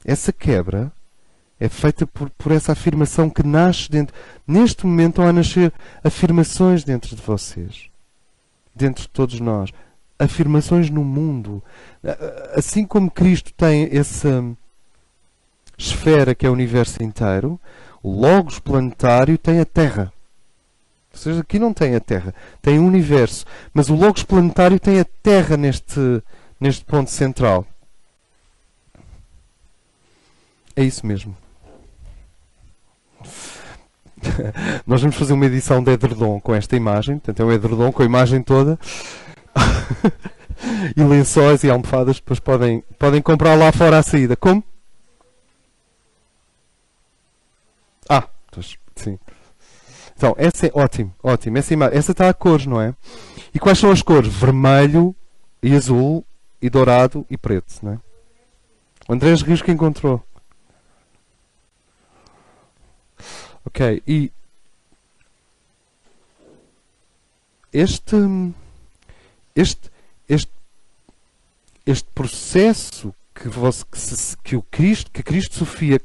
essa quebra é feita por essa afirmação que nasce dentro. Neste momento estão a nascer afirmações dentro de vocês. Dentro de todos nós. Afirmações no mundo. Assim como Cristo tem essa esfera que é o universo inteiro, o Logos planetário tem a Terra. Ou seja, aqui não tem a Terra, tem o universo. Mas o Logos planetário tem a Terra neste ponto central. É isso mesmo. Nós vamos fazer uma edição de edredom com esta imagem. Portanto, é um edredom com a imagem toda. E lençóis e almofadas. Depois podem comprar lá fora à saída. Como? Pois, sim. Então, essa é ótimo. Essa está a cores, não é? E quais são as cores? Vermelho e azul e dourado e preto, não é? O Andrés Rios que encontrou. Ok, e este processo que Cristo e Sofia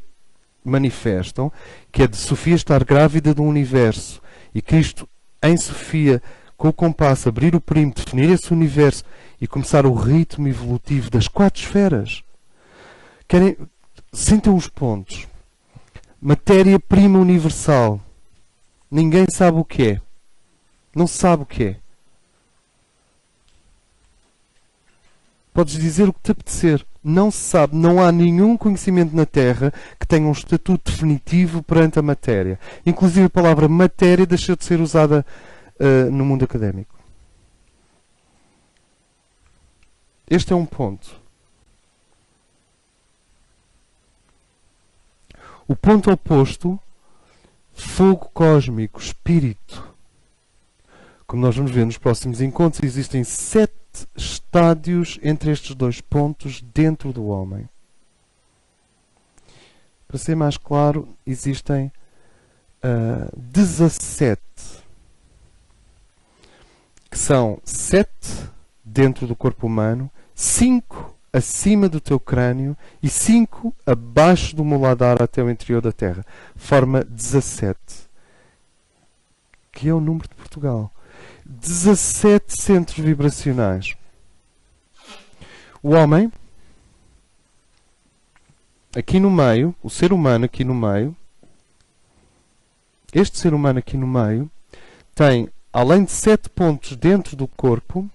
manifestam, que é de Sofia estar grávida do universo e Cristo em Sofia com o compasso abrir o perímetro, definir esse universo e começar o ritmo evolutivo das 4 esferas. Sentem os pontos. Matéria-prima universal. Ninguém sabe o que é. Não se sabe o que é. Podes dizer o que te apetecer. Não se sabe. Não há nenhum conhecimento na Terra que tenha um estatuto definitivo perante a matéria. Inclusive a palavra matéria deixou de ser usada no mundo académico. Este é um ponto. O ponto oposto, fogo cósmico, espírito. Como nós vamos ver nos próximos encontros, existem 7 estádios entre estes 2 pontos dentro do homem. Para ser mais claro, existem 17, que são 7 dentro do corpo humano, 5 acima do teu crânio e 5 abaixo do muladar até o interior da Terra. Forma 17, que é o número de Portugal. 17 centros vibracionais. O homem, aqui no meio, o ser humano aqui no meio, este ser humano aqui no meio, tem, além de 7 pontos dentro do corpo,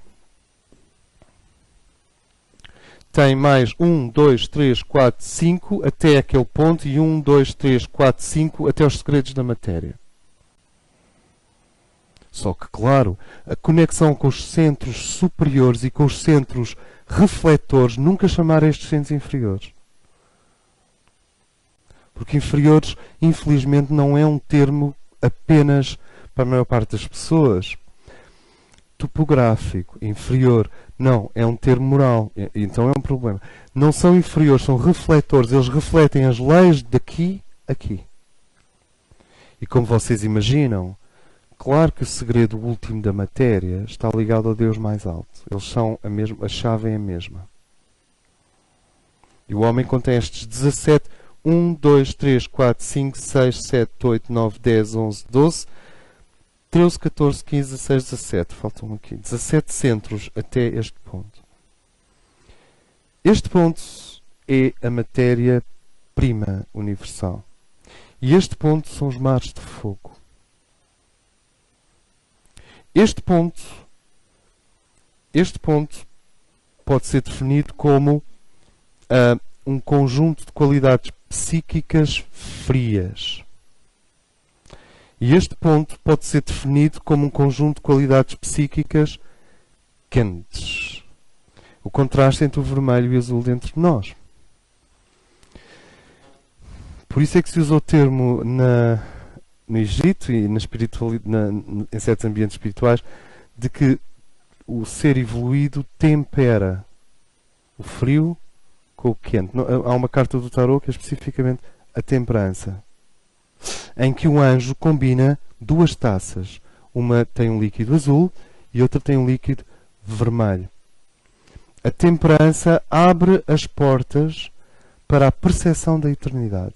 tem mais 1, 2, 3, 4, 5 até aquele ponto e 1, 2, 3, 4, 5 até os segredos da matéria. Só que, claro, a conexão com os centros superiores e com os centros refletores, nunca chamar estes centros inferiores. Porque inferiores, infelizmente, não é um termo apenas para a maior parte das pessoas. Topográfico, inferior, não, é um termo moral. Então é um problema. Não são inferiores, são refletores. Eles refletem as leis daqui, aqui. E como vocês imaginam, claro que o segredo último da matéria está ligado ao Deus mais alto. Eles são a chave é a mesma. E o homem contém estes 17, 1, 2, 3, 4, 5, 6, 7, 8, 9, 10, 11, 12, 13, 14, 15, 16, 17. Faltam aqui 17 centros até este ponto. Este ponto é a matéria-prima universal. E este ponto são os mares de fogo. Este ponto pode ser definido como um conjunto de qualidades psíquicas frias. E este ponto pode ser definido como um conjunto de qualidades psíquicas quentes. O contraste entre o vermelho e o azul dentro de nós. Por isso é que se usa o termo no Egito e na em certos ambientes espirituais de que o ser evoluído tempera o frio com o quente. Há uma carta do tarot que é especificamente a temperança, em que o anjo combina 2 taças. Uma tem um líquido azul e outra tem um líquido vermelho. A temperança abre as portas para a percepção da eternidade.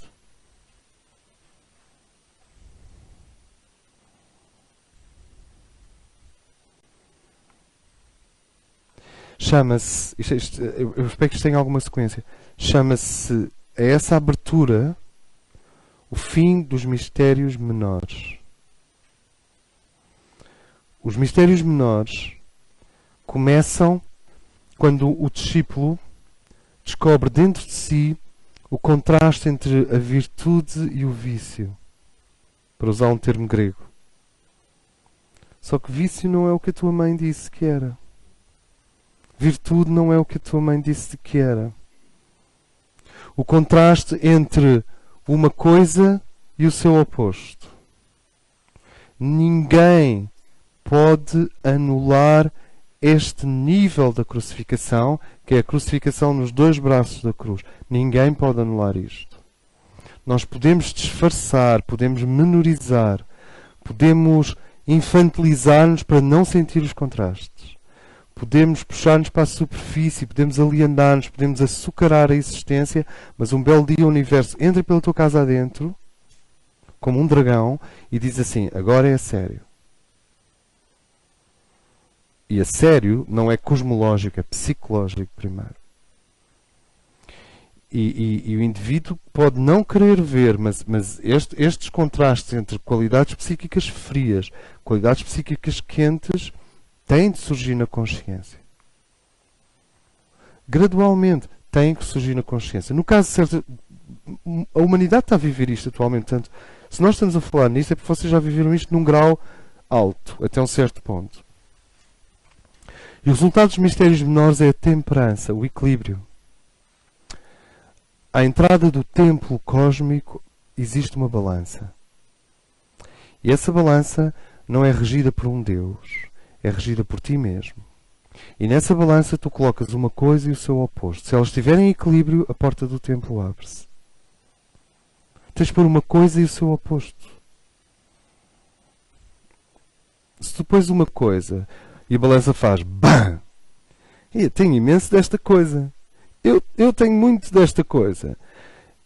Chama-se, eu espero que isto tenha alguma sequência, chama-se a essa abertura o fim dos mistérios menores. Os mistérios menores começam quando o discípulo descobre dentro de si o contraste entre a virtude e o vício, para usar um termo grego. Só que vício não é o que a tua mãe disse que era. Virtude não é o que a tua mãe disse que era. O contraste entre uma coisa e o seu oposto. Ninguém pode anular este nível da crucificação, que é a crucificação nos dois braços da cruz. Ninguém pode anular isto. Nós podemos disfarçar, podemos menorizar, podemos infantilizar-nos para não sentir os contrastes. Podemos puxar-nos para a superfície, podemos alienar-nos, podemos açucarar a existência, mas um belo dia o universo entra pela tua casa adentro, como um dragão, e diz assim, agora é a sério. E a sério não é cosmológico, é psicológico primeiro. E o indivíduo pode não querer ver, mas estes contrastes entre qualidades psíquicas frias, qualidades psíquicas quentes, têm de surgir na consciência. Gradualmente têm que surgir na consciência. No caso certo, a humanidade está a viver isto atualmente. Portanto, se nós estamos a falar nisto, é porque vocês já viveram isto num grau alto, até um certo ponto. E o resultado dos mistérios menores é a temperança, o equilíbrio. À entrada do templo cósmico existe uma balança. E essa balança não é regida por um Deus. É regida por ti mesmo. E nessa balança tu colocas uma coisa e o seu oposto. Se elas estiverem em equilíbrio, a porta do templo abre-se. Tens de pôr uma coisa e o seu oposto. Se tu pões uma coisa e a balança faz BAM! Eu tenho imenso desta coisa. Eu tenho muito desta coisa.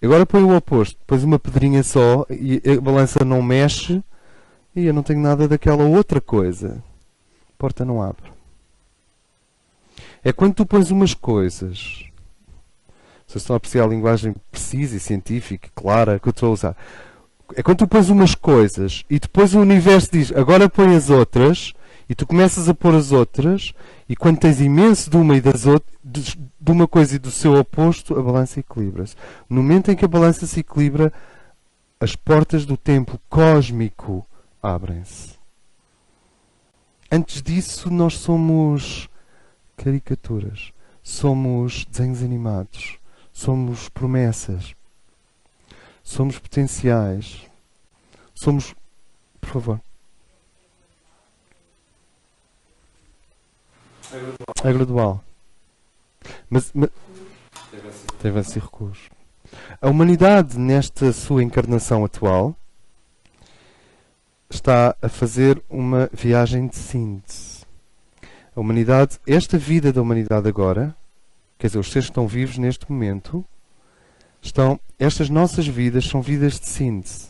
Agora põe o oposto. Pões uma pedrinha só e a balança não mexe e eu não tenho nada daquela outra coisa. A porta não abre. É quando tu pões umas coisas. Vocês estão a apreciar a linguagem precisa e científica, clara, que eu estou a usar. É quando tu pões umas coisas e depois o universo diz, agora põe as outras, e tu começas a pôr as outras, e quando tens imenso de uma e das outras, de uma coisa e do seu oposto, a balança equilibra-se. No momento em que a balança se equilibra, as portas do templo cósmico abrem-se. Antes disso, nós somos caricaturas, somos desenhos animados, somos promessas, somos potenciais, somos... Por favor. É gradual. Mas teve esse recurso. A humanidade, nesta sua encarnação atual, está a fazer uma viagem de síntese. A humanidade, esta vida da humanidade agora, quer dizer, os seres que estão vivos neste momento, estas nossas vidas são vidas de síntese.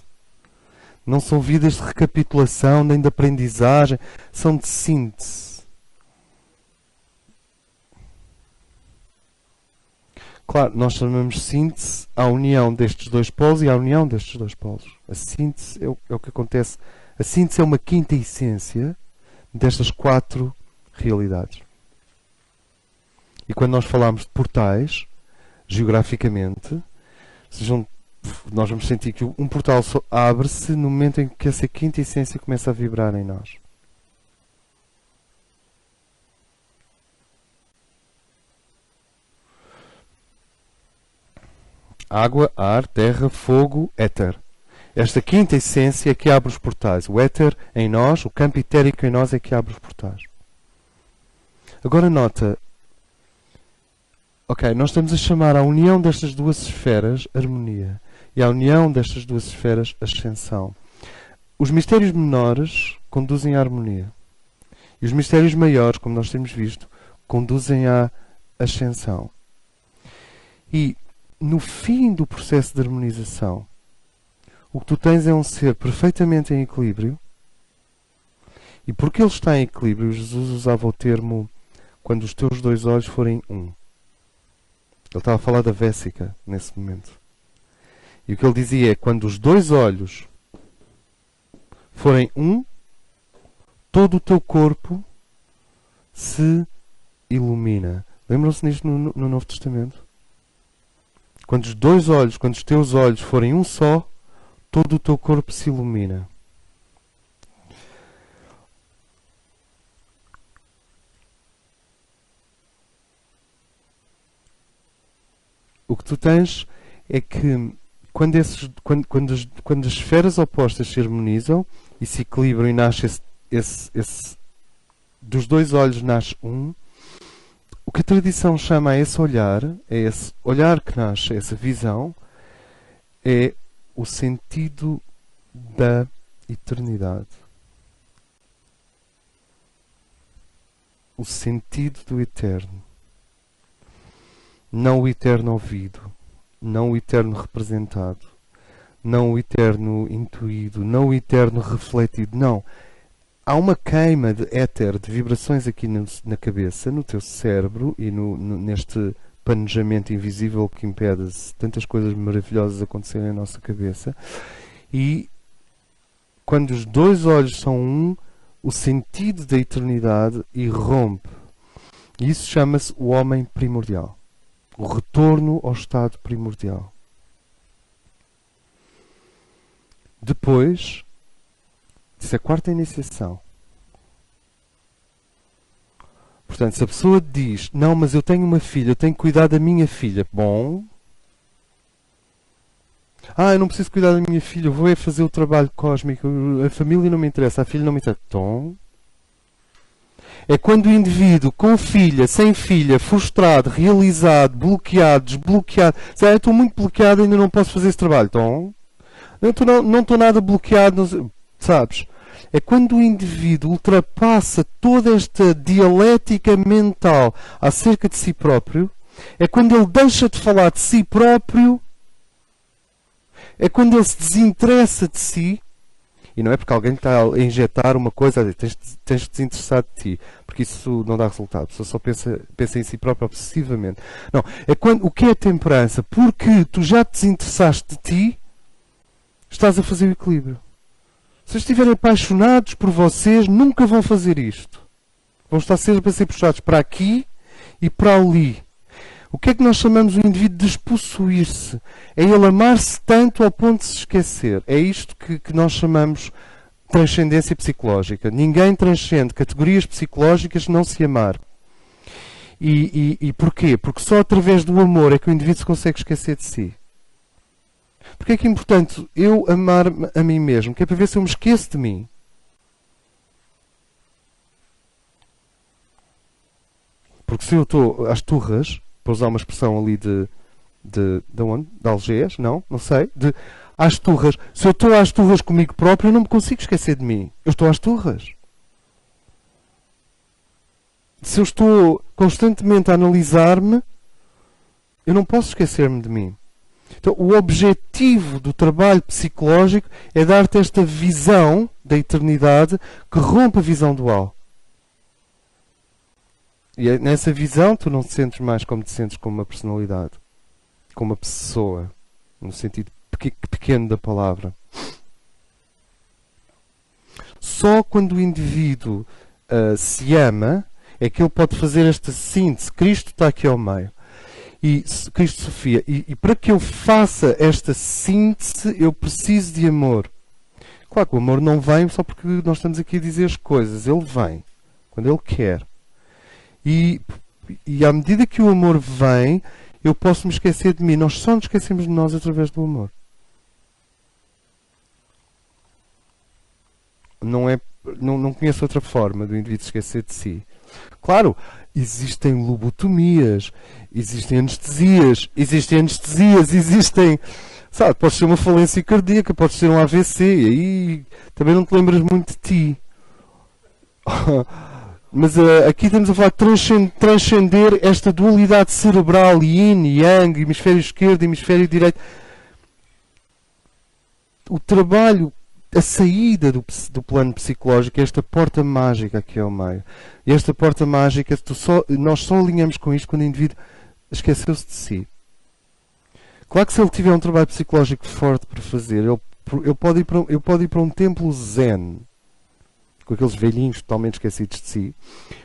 Não são vidas de recapitulação, nem de aprendizagem, são de síntese. Claro, nós chamamos síntese à união destes dois polos e à união destes dois polos. A síntese é o que acontece. A síntese é uma quinta essência destas quatro realidades. E quando nós falamos de portais, geograficamente, nós vamos sentir que um portal só abre-se no momento em que essa quinta essência começa a vibrar em nós. Água, ar, terra, fogo, éter. Esta quinta essência é que abre os portais. O éter em nós, o campo etérico em nós é que abre os portais. Agora nota, ok, nós estamos a chamar a união destas duas esferas harmonia e a união destas duas esferas ascensão. Os mistérios menores conduzem à harmonia e os mistérios maiores, como nós temos visto, conduzem à ascensão. E no fim do processo de harmonização, o que tu tens é um ser perfeitamente em equilíbrio. E porque ele está em equilíbrio, Jesus usava o termo quando os teus dois olhos forem um. Ele estava a falar da vésica nesse momento. E o que ele dizia é, quando os dois olhos forem um, todo o teu corpo se ilumina. Lembram-se nisto no Novo Testamento? Quando os dois olhos, quando os teus olhos forem um só, todo o teu corpo se ilumina. O que tu tens é que quando as esferas opostas se harmonizam e se equilibram e nasce dos dois olhos nasce um, o que a tradição chama a esse olhar que nasce, essa visão, é o sentido da eternidade. O sentido do eterno. Não o eterno ouvido, não o eterno representado, não o eterno intuído, não o eterno refletido, não. Há uma queima de éter, de vibrações aqui na cabeça, no teu cérebro e neste planejamento invisível que impede tantas coisas maravilhosas acontecerem na nossa cabeça. E quando os dois olhos são um, o sentido da eternidade irrompe. E isso chama-se o homem primordial. O retorno ao estado primordial. Depois, isso é a quarta iniciação. Portanto, se a pessoa diz, não, mas eu tenho uma filha, eu tenho que cuidar da minha filha. Bom. Eu não preciso cuidar da minha filha, eu vou é fazer o trabalho cósmico, a família não me interessa, a filha não me interessa. Então, é quando o indivíduo com filha, sem filha, frustrado, realizado, bloqueado, desbloqueado, eu estou muito bloqueado e ainda não posso fazer esse trabalho. Então, não estou nada bloqueado, sabes? É quando o indivíduo ultrapassa toda esta dialética mental acerca de si próprio, é quando ele deixa de falar de si próprio, é quando ele se desinteressa de si. E não é porque alguém está a injetar uma coisa, tens de desinteressar de ti, porque isso não dá resultado. A pessoa só pensa em si própria obsessivamente. Não, é quando, o que é temperança? Porque tu já te desinteressaste de ti, estás a fazer o equilíbrio. Se estiverem apaixonados por vocês, nunca vão fazer isto. Vão estar sempre a ser puxados para aqui e para ali. O que é que nós chamamos o indivíduo de despossuir-se? É ele amar-se tanto ao ponto de se esquecer. É isto que nós chamamos transcendência psicológica. Ninguém transcende categorias psicológicas não se amar. E porquê? Porque só através do amor é que o indivíduo se consegue esquecer de si. Porque é que é importante eu amar-me a mim mesmo? Que é para ver se eu me esqueço de mim. Porque se eu estou às turras, para usar uma expressão ali de onde? De Algés? Não sei. Às turras. Se eu estou às turras comigo próprio, eu não me consigo esquecer de mim. Eu estou às turras. Se eu estou constantemente a analisar-me, eu não posso esquecer-me de mim. Então, o objetivo do trabalho psicológico é dar-te esta visão da eternidade que rompe a visão dual. E nessa visão tu não te sentes mais como te sentes como uma personalidade. Como uma pessoa. No sentido pequeno da palavra. Só quando o indivíduo se ama é que ele pode fazer esta síntese. Cristo está aqui ao meio. E Cristo Sofia. E para que eu faça esta síntese, eu preciso de amor. Claro que o amor não vem só porque nós estamos aqui a dizer as coisas. Ele vem. Quando ele quer. E à medida que o amor vem, eu posso me esquecer de mim. Nós só nos esquecemos de nós através do amor. Não conheço outra forma do indivíduo se esquecer de si. Claro, existem lobotomias, existem, sabe, pode ser uma falência cardíaca, pode ser um AVC, e aí também não te lembras muito de ti. Mas aqui estamos a falar de transcender esta dualidade cerebral, yin e yang, hemisfério esquerdo e hemisfério direito. O trabalho, a saída do plano psicológico é esta porta mágica aqui ao meio. E esta porta mágica, nós só alinhamos com isto quando o indivíduo esqueceu-se de si. Claro que se ele tiver um trabalho psicológico forte para fazer, ele pode ir para um templo zen, com aqueles velhinhos totalmente esquecidos de si.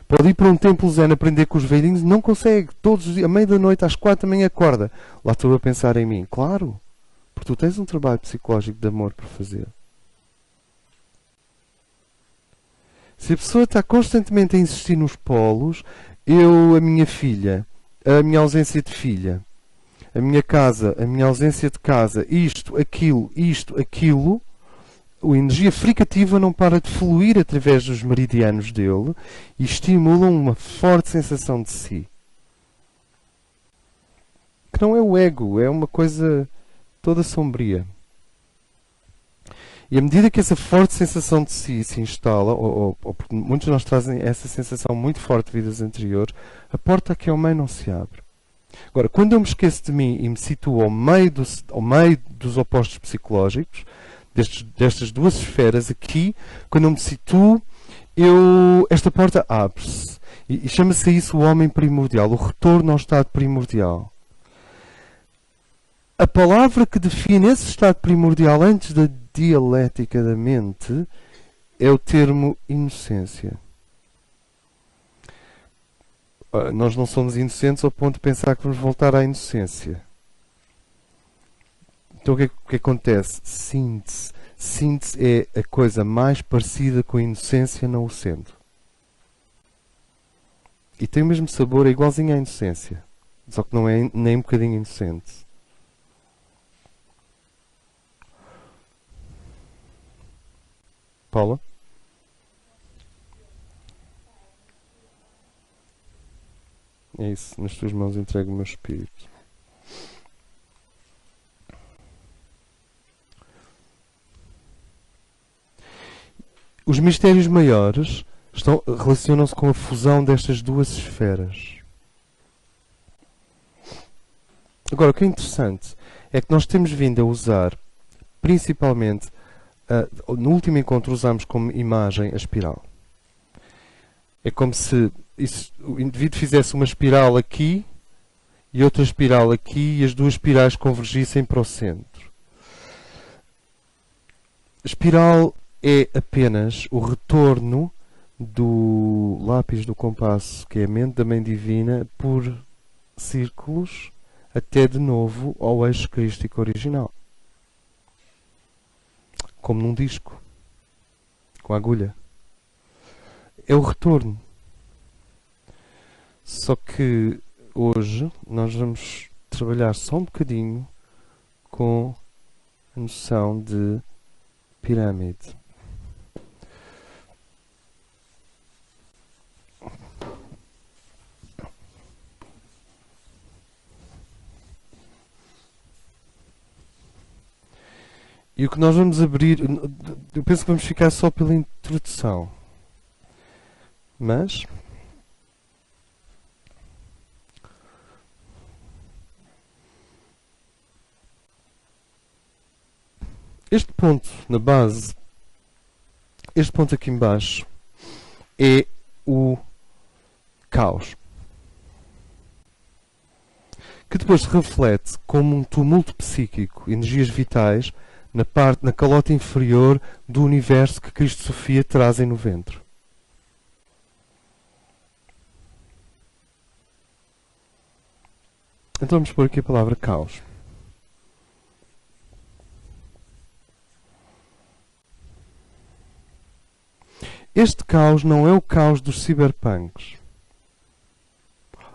Pode ir para um templo zen aprender com os velhinhos, não consegue. Todos os dias, à meia da noite, às 4 da manhã, acorda. Lá estou eu a pensar em mim. Claro, porque tu tens um trabalho psicológico de amor para fazer. Se a pessoa está constantemente a insistir nos polos, a minha filha, a minha ausência de filha, a minha casa, a minha ausência de casa, isto, aquilo, a energia fricativa não para de fluir através dos meridianos dele e estimula uma forte sensação de si. Que não é o ego, é uma coisa toda sombria. E à medida que essa forte sensação de si se instala, ou porque muitos de nós trazem essa sensação muito forte de vidas anteriores, a porta aqui ao meio não se abre. Agora, quando eu me esqueço de mim e me situo ao meio dos opostos psicológicos, destas duas esferas aqui, quando eu me situo, esta porta abre-se. E chama-se isso o homem primordial, o retorno ao estado primordial. A palavra que define esse estado primordial antes da dialética da mente é o termo inocência. Nós não somos inocentes ao ponto de pensar que vamos voltar à inocência. Então o que acontece? Síntese. Síntese é a coisa mais parecida com a inocência não o sendo. E tem o mesmo sabor, é igualzinho à inocência. Só que não é nem um bocadinho inocente. Paula? É isso, nas tuas mãos entrego o meu espírito. Os mistérios maiores relacionam-se com a fusão destas duas esferas. Agora, o que é interessante é que nós temos vindo a usar, principalmente, no último encontro usámos como imagem a espiral. É como se o indivíduo fizesse uma espiral aqui e outra espiral aqui e as duas espirais convergissem para o centro. A espiral é apenas o retorno do lápis do compasso, que é a mente da Mãe Divina, por círculos até de novo ao eixo crístico original. Como num disco, com a agulha. É o retorno. Só que hoje nós vamos trabalhar só um bocadinho com a noção de pirâmide. E o que nós vamos abrir, eu penso que vamos ficar só pela introdução. Mas este ponto na base, este ponto aqui em baixo, é o caos. Que depois se reflete como um tumulto psíquico, energias vitais, na calota inferior do universo que Cristo Sofia trazem no ventre. Então vamos pôr aqui a palavra caos. Este caos não é o caos dos cyberpunks.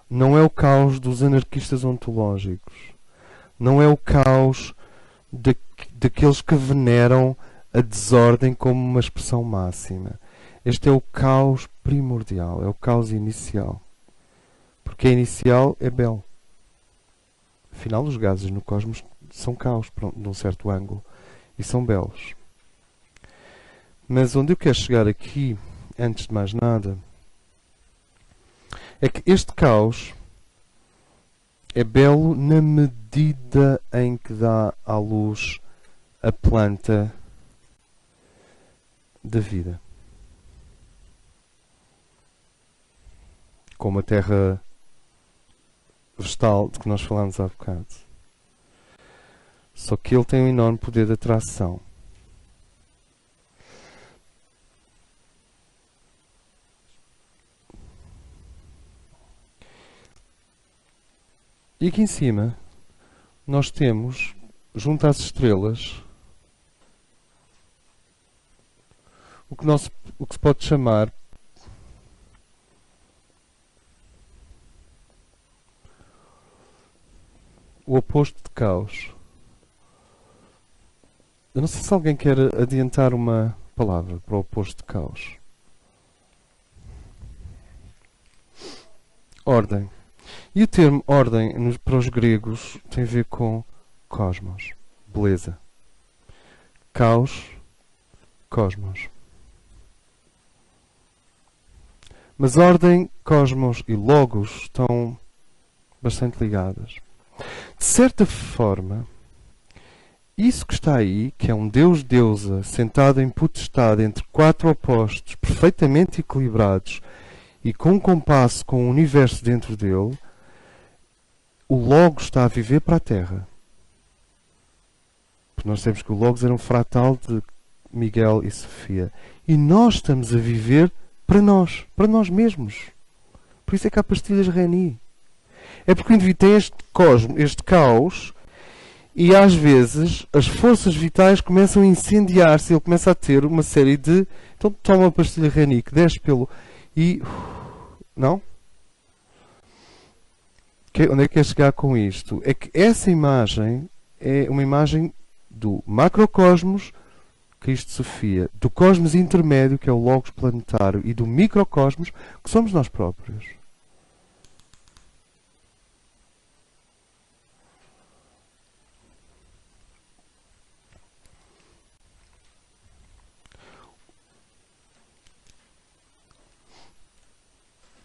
Não é o caos dos anarquistas ontológicos. Não é o caos daqueles que veneram a desordem como uma expressão máxima. Este é o caos primordial, é o caos inicial. Porque a inicial é belo. Afinal, os gases no cosmos são caos, de um certo ângulo, e são belos. Mas onde eu quero chegar aqui, antes de mais nada, é que este caos é belo na medida em que dá à luz a planta da vida. Como a terra vegetal de que nós falámos há bocado. Só que ele tem um enorme poder de atração. E aqui em cima nós temos, junto às estrelas, o que se pode chamar o oposto de caos. Eu não sei se alguém quer adiantar uma palavra para o oposto de caos. Ordem. E o termo ordem para os gregos tem a ver com cosmos, beleza. Caos, cosmos. Mas ordem, cosmos e logos estão bastante ligadas. De certa forma, isso que está aí, que é um Deus-deusa sentado em potestade entre quatro opostos perfeitamente equilibrados e com um compasso com o universo dentro dele, o Logos está a viver para a Terra. Porque nós sabemos que o Logos era um fratal de Miguel e Sofia. E nós estamos a viver para nós mesmos. Por isso é que há pastilhas Reni. É porque o indivíduo tem este caos e às vezes as forças vitais começam a incendiar-se. Ele começa a ter uma série de... Então toma uma pastilha Reni que desce pelo... E... Não? Onde é que quer chegar com isto? É que essa imagem é uma imagem do macrocosmos, Cristo Sofia, do cosmos intermédio, que é o Logos planetário, e do microcosmos, que somos nós próprios.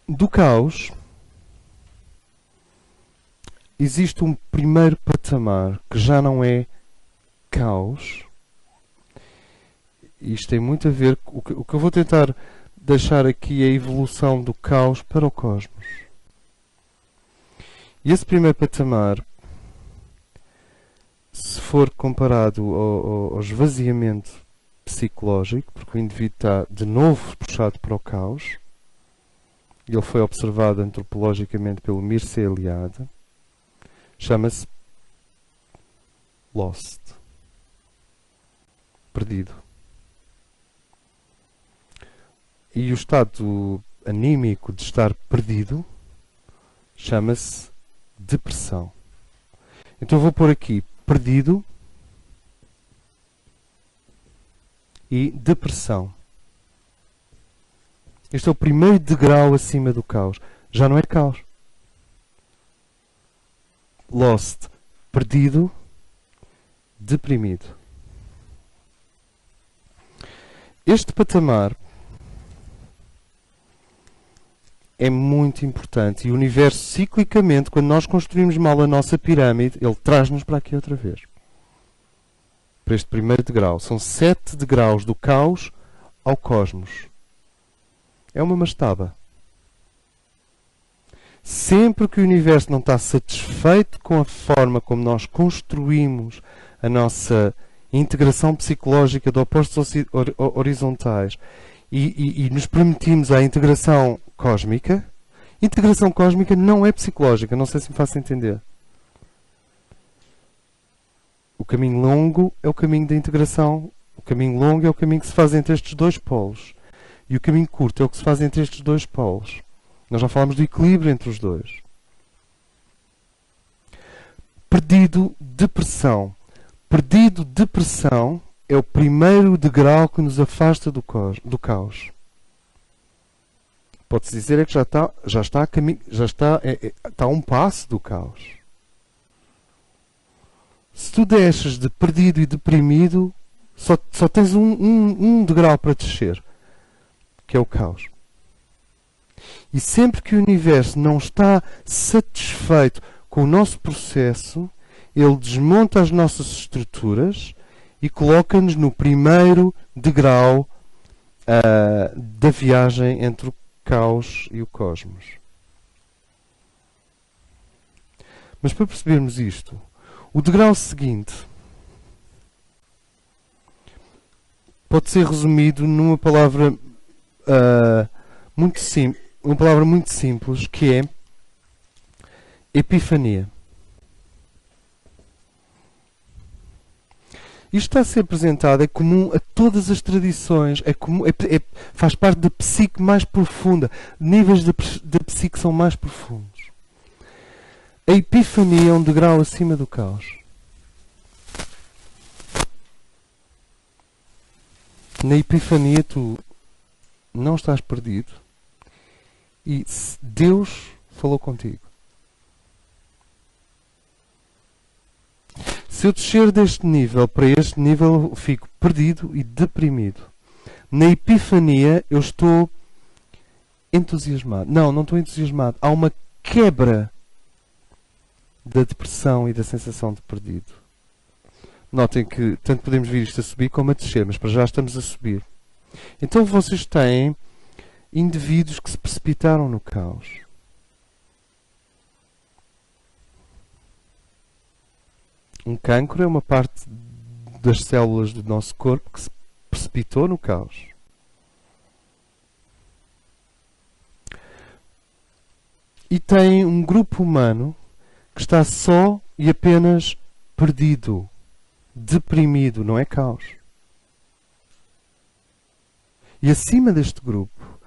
Do caos, existe um primeiro patamar que já não é caos. Isto tem muito a ver com o que eu vou tentar deixar aqui é a evolução do caos para o cosmos. E esse primeiro patamar, se for comparado ao esvaziamento psicológico, porque o indivíduo está de novo puxado para o caos, ele foi observado antropologicamente pelo Mircea Eliade, chama-se Lost. Perdido. E o estado anímico de estar perdido chama-se depressão. Então eu vou pôr aqui perdido e depressão. Este é o primeiro degrau acima do caos. Já não é caos. Lost, perdido, deprimido. Este patamar é muito importante e o universo, ciclicamente, quando nós construímos mal a nossa pirâmide, ele traz-nos para aqui outra vez. Para este primeiro degrau. São 7 degraus do caos ao cosmos. É uma mastaba. Sempre que o universo não está satisfeito com a forma como nós construímos a nossa integração psicológica de opostos horizontais e nos permitimos a integração cósmica não é psicológica, não sei se me faço entender. O caminho longo é o caminho da integração, o caminho longo é o caminho que se faz entre estes dois polos. E o caminho curto é o que se faz entre estes dois polos. Nós já falámos do equilíbrio entre os dois. Perdido, depressão. Perdido, depressão é o primeiro degrau que nos afasta do caos. Pode-se dizer é que está a um passo do caos. Se tu deixas de perdido e deprimido, só tens um degrau para descer, que é o caos. E sempre que o universo não está satisfeito com o nosso processo, ele desmonta as nossas estruturas e coloca-nos no primeiro degrau da viagem entre o caos e o cosmos. Mas para percebermos isto, o degrau seguinte pode ser resumido numa palavra muito simples, que é epifania. Isto está a ser apresentado, é comum a todas as tradições, faz parte da psique mais profunda, níveis da psique são mais profundos. A epifania é um degrau acima do caos. Na epifania tu não estás perdido e Deus falou contigo. Se eu descer deste nível para este nível, eu fico perdido e deprimido. Na epifania eu estou entusiasmado. Não estou entusiasmado. Há uma quebra da depressão e da sensação de perdido. Notem que tanto podemos vir isto a subir como a descer, mas para já estamos a subir. Então vocês têm indivíduos que se precipitaram no caos. Um cancro é uma parte das células do nosso corpo que se precipitou no caos. E tem um grupo humano que está só e apenas perdido, deprimido, não é caos. E acima deste grupo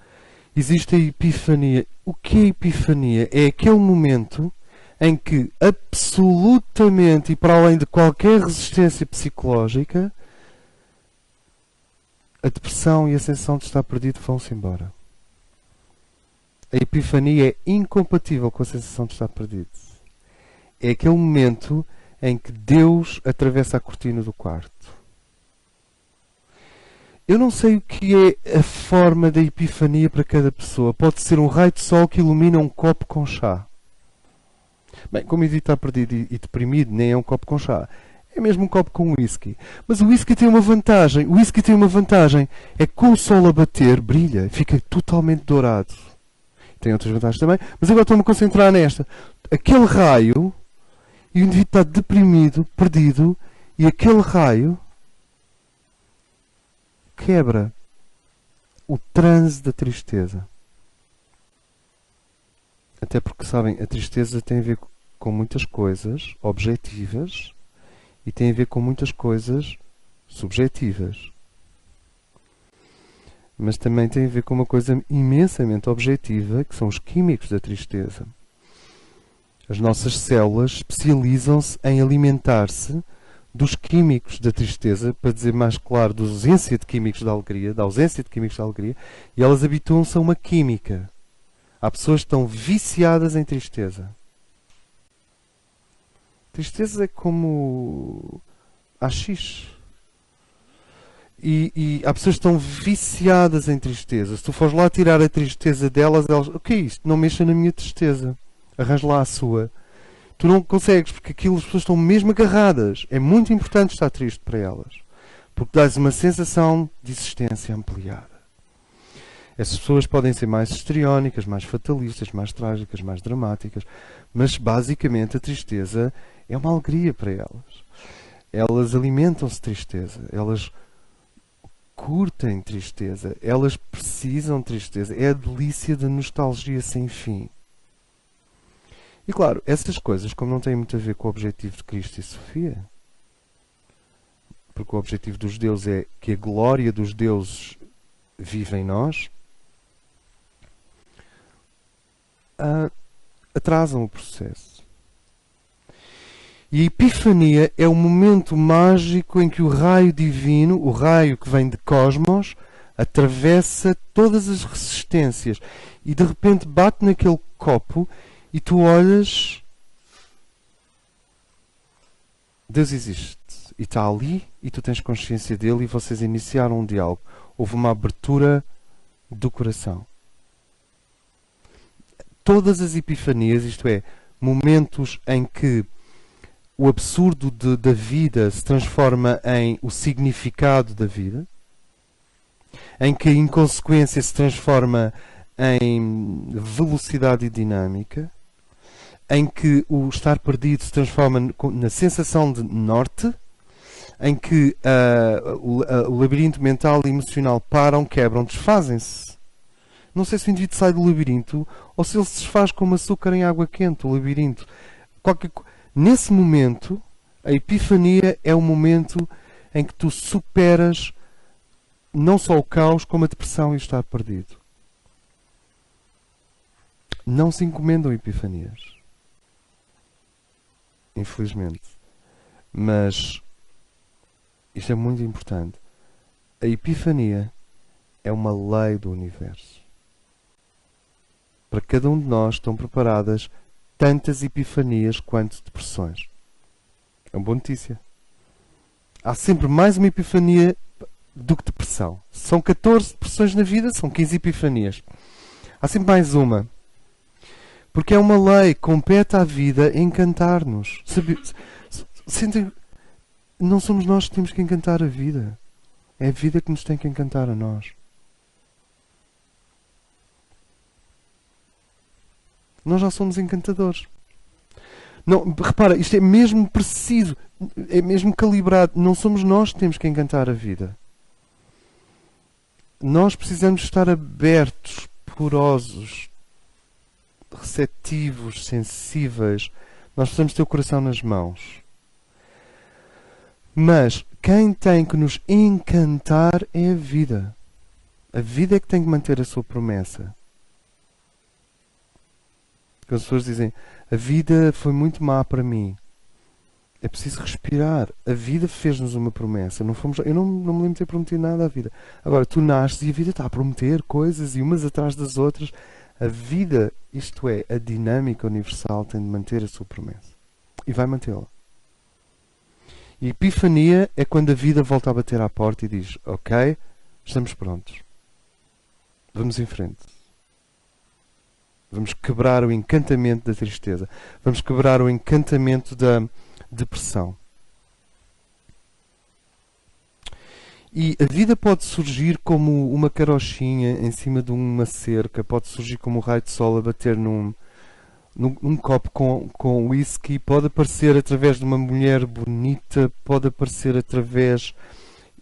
existe a epifania. O que é epifania? É aquele momento em que absolutamente e para além de qualquer resistência psicológica, a depressão e a sensação de estar perdido vão-se embora. A epifania é incompatível com a sensação de estar perdido. É aquele momento em que Deus atravessa a cortina do quarto. Eu não sei o que é a forma da epifania para cada pessoa. Pode ser um raio de sol que ilumina um copo com chá. Bem, como Edith está perdido e deprimido, nem é um copo com chá. É mesmo um copo com whisky. Mas o whisky tem uma vantagem. O whisky tem uma vantagem. É que com o sol a bater, brilha. Fica totalmente dourado. Tem outras vantagens também. Mas agora estou-me a concentrar nesta. Aquele raio, e o indivíduo está deprimido, perdido, e aquele raio quebra o transe da tristeza. Até porque, sabem, a tristeza tem a ver com muitas coisas objetivas e tem a ver com muitas coisas subjetivas. Mas também tem a ver com uma coisa imensamente objetiva, que são os químicos da tristeza. As nossas células especializam-se em alimentar-se dos químicos da tristeza, para dizer mais claro, da ausência de químicos da alegria, e elas habituam-se a uma química. Há pessoas que estão viciadas em tristeza. Tristeza é como haxixe. E há pessoas que estão viciadas em tristeza. Se tu fores lá tirar a tristeza delas, o que é isto? Não mexa na minha tristeza. Arranja lá a sua. Tu não consegues, porque aquilo as pessoas estão mesmo agarradas. É muito importante estar triste para elas. Porque dás uma sensação de existência ampliada. Essas pessoas podem ser mais histriónicas, mais fatalistas, mais trágicas, mais dramáticas. Mas basicamente a tristeza é uma alegria para elas. Elas alimentam-se de tristeza. Elas curtem tristeza. Elas precisam de tristeza. É a delícia da nostalgia sem fim. E claro, essas coisas, como não têm muito a ver com o objetivo de Cristo e Sofia, porque o objetivo dos deuses é que a glória dos deuses vive em nós, atrasam o processo. E a epifania é o momento mágico em que o raio divino, o raio que vem de cosmos, atravessa todas as resistências e de repente bate naquele copo e tu olhas, Deus existe e está ali e tu tens consciência dele e vocês iniciaram um diálogo. Houve uma abertura do coração. todas as epifanias, isto é, momentos em que o absurdo da vida se transforma em o significado da vida, em que a inconsequência se transforma em velocidade e dinâmica, em que o estar perdido se transforma na sensação de norte, em que o labirinto mental e emocional param, quebram, desfazem-se. Não sei se o indivíduo sai do labirinto ou se ele se desfaz como açúcar em água quente, o labirinto. Nesse momento, a epifania é o momento em que tu superas não só o caos, como a depressão e o estar perdido. Não se encomendam epifanias. Infelizmente. Mas isto é muito importante. A epifania é uma lei do universo. Para cada um de nós estão preparadas tantas epifanias quanto depressões. É uma boa notícia. Há sempre mais uma epifania do que depressão. São 14 depressões na vida, são 15 epifanias. Há sempre mais uma. Porque é uma lei, compete à vida encantar-nos. Não somos nós que temos que encantar a vida. É a vida que nos tem que encantar a nós. Nós já somos encantadores. Não, repara, isto é mesmo preciso, é mesmo calibrado. Não somos nós que temos que encantar a vida. Nós precisamos estar abertos, porosos, receptivos, sensíveis. Nós precisamos ter o coração nas mãos. Mas quem tem que nos encantar é a vida. A vida é que tem que manter a sua promessa. As pessoas dizem, a vida foi muito má para mim. É preciso respirar. A vida fez-nos uma promessa. Eu não me lembro de ter prometido nada à vida. Agora, tu nasces e a vida está a prometer coisas e umas atrás das outras. A vida, isto é, a dinâmica universal, tem de manter a sua promessa. E vai mantê-la. E epifania é quando a vida volta a bater à porta e diz, ok, estamos prontos. Vamos em frente. Vamos quebrar o encantamento da tristeza. Vamos quebrar o encantamento da depressão. E a vida pode surgir como uma carochinha em cima de uma cerca. Pode surgir como um raio de sol a bater num copo com whisky. Pode aparecer através de uma mulher bonita. Pode aparecer através...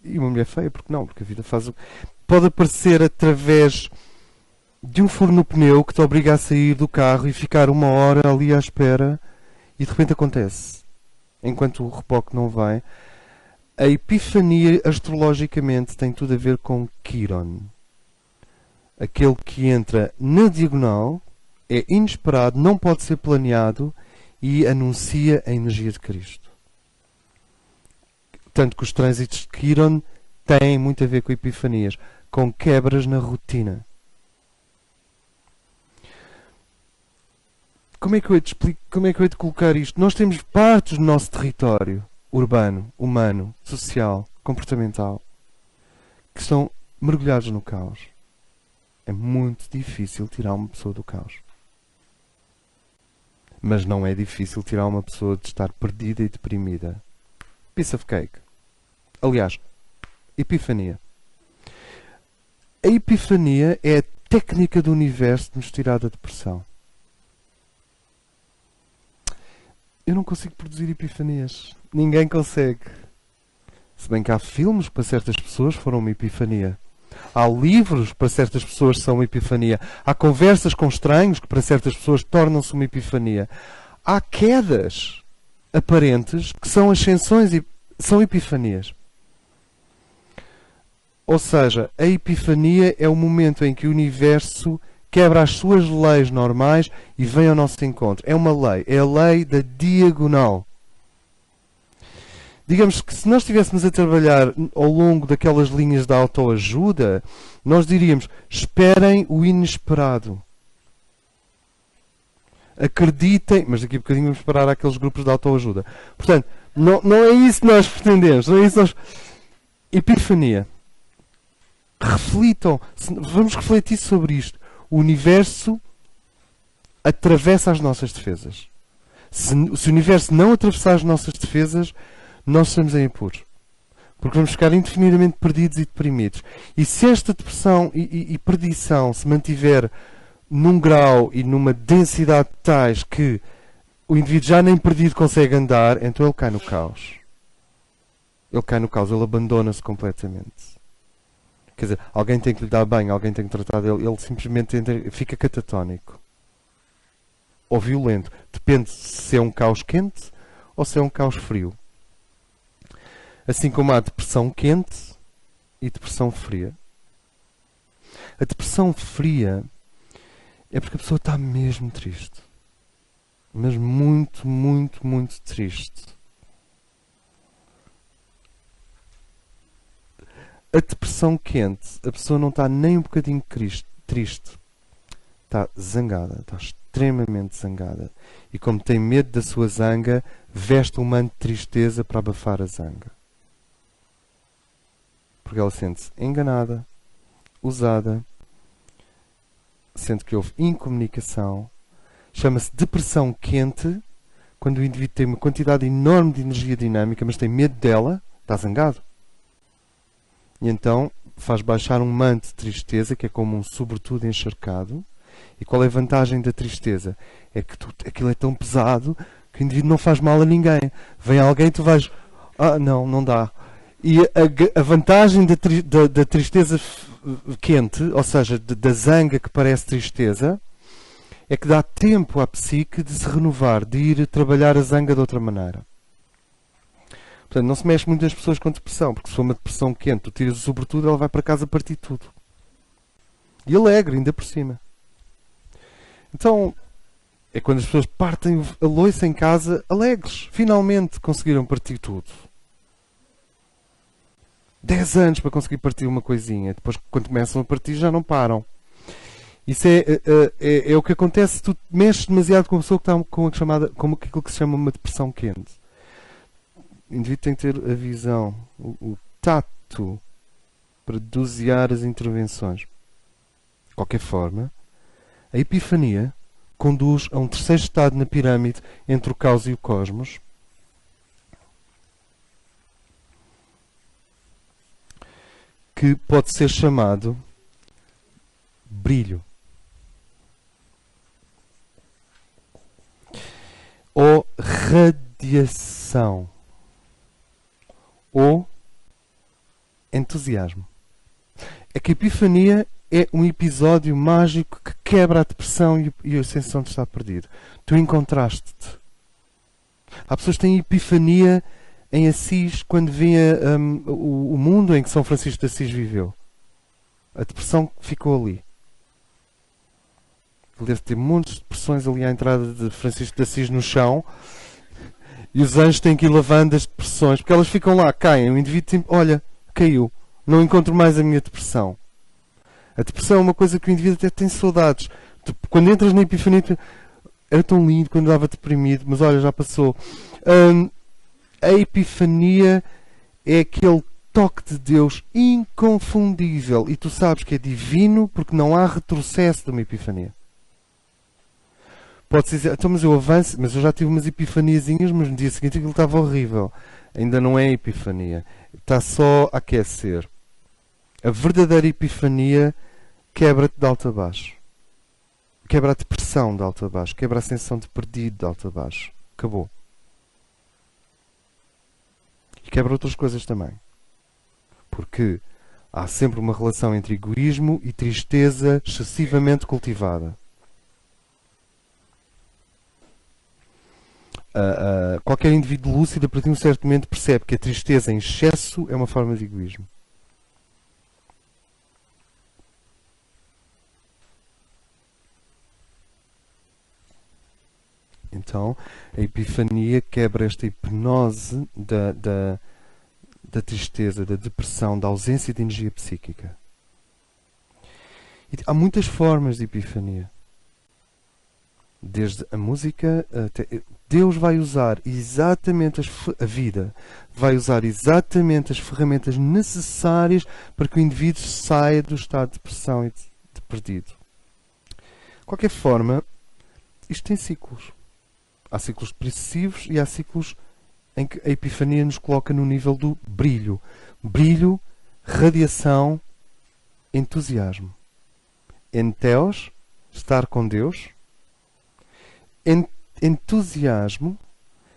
E uma mulher feia, porque não? Porque a vida faz... Pode aparecer através de um furo no pneu que te obriga a sair do carro e ficar 1 hora ali à espera e de repente acontece. Enquanto o reboque não vai. A epifania astrologicamente tem tudo a ver com Quiron. Aquele que entra na diagonal, é inesperado, não pode ser planeado e anuncia a energia de Cristo. Tanto que os trânsitos de Quiron têm muito a ver com epifanias, com quebras na rotina. Como é que eu hei de explicar, como é que eu hei de colocar isto? Nós temos partes do nosso território urbano, humano, social, comportamental, que estão mergulhados no caos. É muito difícil tirar uma pessoa do caos. Mas não é difícil tirar uma pessoa de estar perdida e deprimida. Piece of cake. Aliás, epifania. A epifania é a técnica do universo de nos tirar da depressão. Eu não consigo produzir epifanias. Ninguém consegue. Se bem que há filmes que para certas pessoas foram uma epifania. Há livros que para certas pessoas são uma epifania. Há conversas com estranhos que para certas pessoas tornam-se uma epifania. Há quedas aparentes que são ascensões e são epifanias. Ou seja, a epifania é o momento em que o universo quebra as suas leis normais e vem ao nosso encontro. É uma lei. É a lei da diagonal. Digamos que se nós estivéssemos a trabalhar ao longo daquelas linhas de autoajuda, nós diríamos, esperem o inesperado. Acreditem, mas daqui a bocadinho vamos parar aqueles grupos de autoajuda. Portanto, não é isso que nós pretendemos. Não é isso que nós... Epifania. Reflitam. Vamos refletir sobre isto. O universo atravessa as nossas defesas. Se o universo não atravessar as nossas defesas, nós estamos em apuros. Porque vamos ficar indefinidamente perdidos e deprimidos. E se esta depressão e perdição se mantiver num grau e numa densidade tais que o indivíduo já nem perdido consegue andar, então ele cai no caos. Ele cai no caos, ele abandona-se completamente. Quer dizer, alguém tem que lhe dar banho, alguém tem que tratar dele, ele simplesmente fica catatónico. Ou violento. Depende se é um caos quente ou se é um caos frio. Assim como há depressão quente e depressão fria. A depressão fria é porque a pessoa está mesmo triste. Mas muito, muito, muito triste. A depressão quente, a pessoa não está nem um bocadinho triste. Está zangada, está extremamente zangada. E como tem medo da sua zanga, veste um manto de tristeza para abafar a zanga. Porque ela sente-se enganada, usada, sente que houve incomunicação. Chama-se depressão quente, quando o indivíduo tem uma quantidade enorme de energia dinâmica, mas tem medo dela, está zangado. E então faz baixar um manto de tristeza, que é como um sobretudo encharcado. E qual é a vantagem da tristeza? É que aquilo é tão pesado que o indivíduo não faz mal a ninguém. Vem alguém e tu vais... não dá. E a vantagem da tristeza quente, ou seja, da zanga que parece tristeza, é que dá tempo à psique de se renovar, de ir trabalhar a zanga de outra maneira. Portanto, não se mexe muitas pessoas com depressão, porque se for uma depressão quente, tu tiras o sobretudo, ela vai para casa partir tudo. E alegre, ainda por cima. Então, é quando as pessoas partem a loiça em casa alegres. Finalmente conseguiram partir tudo. 10 anos para conseguir partir uma coisinha. Depois, quando começam a partir, já não param. Isso é o que acontece se tu mexes demasiado com a pessoa que está com aquilo que se chama uma depressão quente. O indivíduo tem que ter a visão, o tato, para dosear as intervenções. De qualquer forma, a epifania conduz a um terceiro estado na pirâmide entre o caos e o cosmos, que pode ser chamado brilho ou radiação ou entusiasmo. É que a epifania é um episódio mágico que quebra a depressão e a sensação de estar perdido. Tu encontraste-te. Há pessoas que têm epifania em Assis quando vêem o mundo em que São Francisco de Assis viveu. A depressão ficou ali. Ele deve ter muitas depressões ali à entrada de Francisco de Assis no chão. E os anjos têm que ir lavando as depressões, porque elas ficam lá, caem. O indivíduo tem, olha, caiu. Não encontro mais a minha depressão. A depressão é uma coisa que o indivíduo até tem saudades. Quando entras na epifania, era tão lindo quando estava deprimido, mas olha, já passou. A epifania é aquele toque de Deus inconfundível. E tu sabes que é divino porque não há retrocesso de uma epifania. Pode-se dizer, então, mas eu avanço, mas eu já tive umas epifaniazinhas, mas no dia seguinte aquilo estava horrível. Ainda não é epifania. Está só a aquecer. A verdadeira epifania quebra-te de alto a baixo. Quebra a depressão de alto a baixo. Quebra a sensação de perdido de alto a baixo. Acabou. E quebra outras coisas também. Porque há sempre uma relação entre egoísmo e tristeza excessivamente cultivada. Qualquer indivíduo lúcido, a partir de um certo momento, percebe que a tristeza em excesso é uma forma de egoísmo. Então, a epifania quebra esta hipnose da tristeza, da depressão, da ausência de energia psíquica. E há muitas formas de epifania. Desde a música até... Deus vai usar exatamente a vida, vai usar exatamente as ferramentas necessárias para que o indivíduo saia do estado de depressão e de perdido. De qualquer forma, isto tem ciclos. Há ciclos precessivos e há ciclos em que a Epifania nos coloca no nível do brilho. Brilho, radiação, entusiasmo. Enteos, estar com Deus. Entusiasmo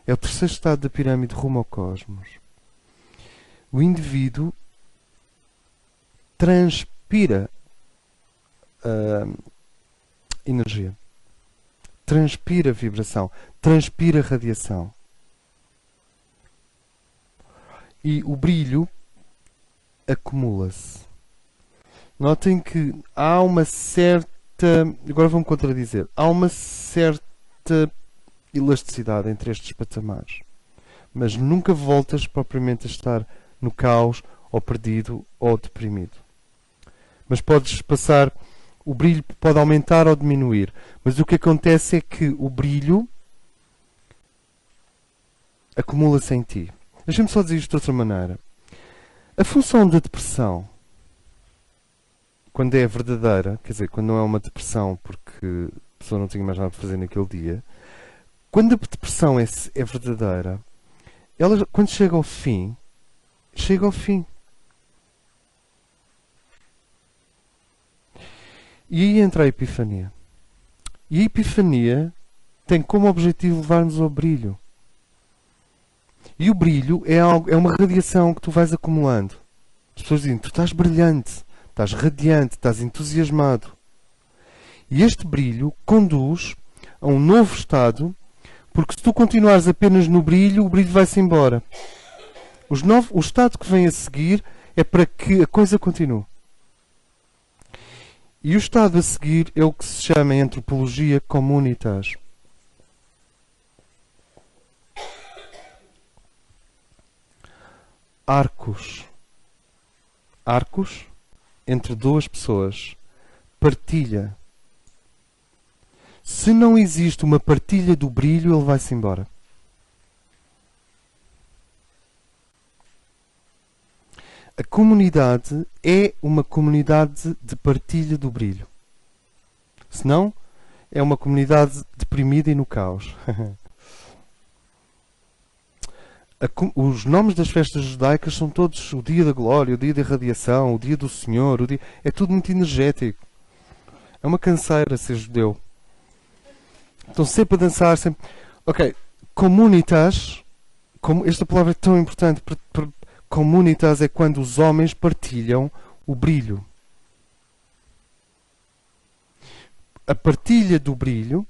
é o terceiro estado da pirâmide rumo ao cosmos. O indivíduo transpira energia, transpira vibração, transpira radiação. E o brilho acumula-se. Notem que há uma certa... Agora vou-me contradizer. Há uma certa elasticidade entre estes patamares. Mas nunca voltas propriamente a estar no caos, ou perdido, ou deprimido. Mas podes passar... O brilho pode aumentar ou diminuir. Mas o que acontece é que o brilho acumula-se em ti. Deixa-me só dizer isto de outra maneira. A função da depressão, quando é verdadeira, quer dizer, quando não é uma depressão porque a pessoa não tinha mais nada para fazer naquele dia, quando a depressão é verdadeira, ela, quando chega ao fim, chega ao fim. E aí entra a Epifania. E a Epifania tem como objetivo levar-nos ao brilho. E o brilho é uma radiação que tu vais acumulando. As pessoas dizem, tu estás brilhante, estás radiante, estás entusiasmado. E este brilho conduz a um novo estado, porque se tu continuares apenas no brilho, o brilho vai-se embora. O estado que vem a seguir é para que a coisa continue. E o estado a seguir é o que se chama em antropologia communitas. Arcos. Arcos entre duas pessoas. Partilha. Se não existe uma partilha do brilho, ele vai-se embora. A comunidade é uma comunidade de partilha do brilho. Senão, é uma comunidade deprimida e no caos. Os nomes das festas judaicas são todos o dia da glória, o dia da radiação, o dia do Senhor, é tudo muito energético. É uma canseira ser judeu. Estão sempre a dançar, sempre... Ok, comunitas, esta palavra é tão importante, comunitas é quando os homens partilham o brilho. A partilha do brilho